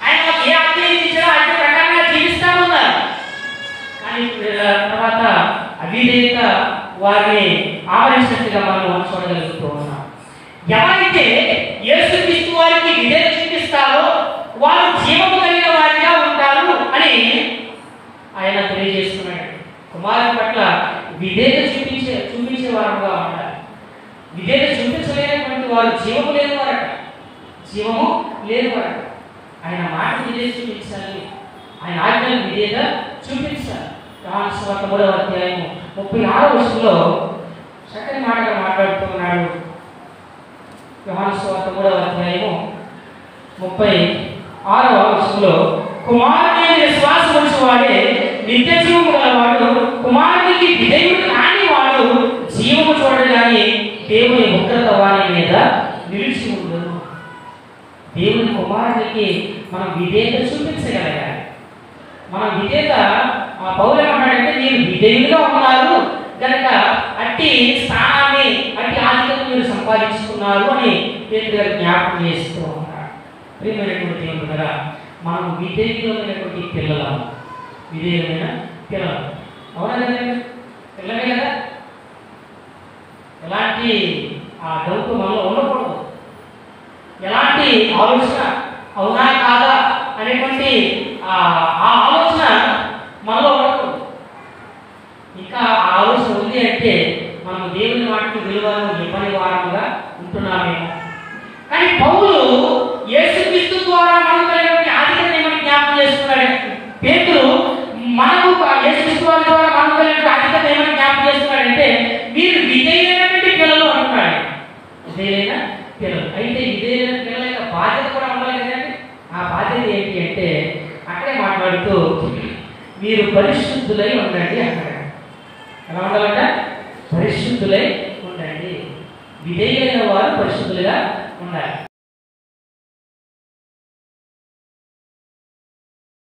ఆయన ఏ ఆజ్ఞ ఇచ్చారో ఆజ్ఞ ప్రకారంగా జీవిస్తామన్నారు. కానీ తర్వాత అవిధేయత వారిని ఆవరించినట్టుగా మనం చూడగలుగుతూ ఉన్నాం. ఎవరైతే యేసుక్రీస్తు వారికి విధేయత చూపిస్తారో వారు జీవము కలిగిన వారిగా ఉంటారు అని ఆయన తెలియజేస్తున్నాడు. కుమారుని పట్ల విధేయత చూపించే వారుగా ఉండాలి. విధేయత చూపించలేనటువంటి వారు జీవము లేని వారట, జీవము లేని వారట. ఆయన మాట విధేయత చూపించాలి, ఆయన ఆజ్ఞలు విధేయత చూపించాలి. యోహాను సువార్త 3వ అధ్యాయము 36వ వచనంలో చక్కని మాటగా మాట్లాడుతున్నాడు. యోహాను సువార్త 3వ అధ్యాయము 36వ వచనంలో, కుమారుని విశ్వాసం ఉంచువాడే నిత్య జీవము గలవాడు, కుమారునికి విధేయుడు కాని వాడు జీవము చూడగానే దేవుని ఉగ్రత వారి మీద నిలిచి ఉండదు. దేవుని కుమారునికి మనం విధేయత చూపించగలగాలి. మన విధేయత పౌలు ఏమంటాడంటే, మీరు విధేయులుగా ఉన్నారు కనుక అట్టి స్థానాన్ని, అట్టి ఆధిక్యతను మీరు సంపాదించుకున్నారు అని పేతురు గారు జ్ఞాపకం చేస్తూ ఉన్నారు. ప్రియమైనటువంటి దేవుని కదా, మనం విధేయులమైనటువంటి పిల్లలు, విధేయులమైన పిల్లలు. అవునా కదా? పిల్లలే కదా. ఎలాంటి డౌట్ మనలో ఉండకూడదు. ఎలాంటి ఆలోచన అవునా కాదా అనేటువంటి ఆ ఆలోచన మనలో ఉండకూడదు. ఇంకా ఆలోచన ఉంది అంటే మనం దేవుని మాటకు విలువను ఇవ్వని వారముగా ఉంటున్నామేమో. కానీ పౌలు యేసుక్రీస్తు ద్వారా మనకు కలిగినటువంటి ఆధిక్యతని మనం జ్ఞాపకం చేసుకున్నాడు. పేతురు మనకు యేసుక్రీస్తు వారి ద్వారా మనకు కలిగినటువంటి ఆధిక్యత ఏమని జ్ఞాపకం చేస్తున్నాడంటే మీరు విధేయులైనటువంటి పిల్లలు అంటున్నాడు. విధేయులైన పిల్లలు. అయితే విధేయులైన పిల్లల యొక్క బాధ్యత కూడా ఉండాలి కదండి. ఆ బాధ్యత ఏంటి అంటే అక్కడే మాట్లాడుతూ మీరు పరిశుద్ధులై ఉండండి అక్కడ. ఎలా ఉండాలంట? పరిశుద్ధులై ఉండండి. విధేయులైన వారు పరిశుద్ధులుగా ఉండాలి.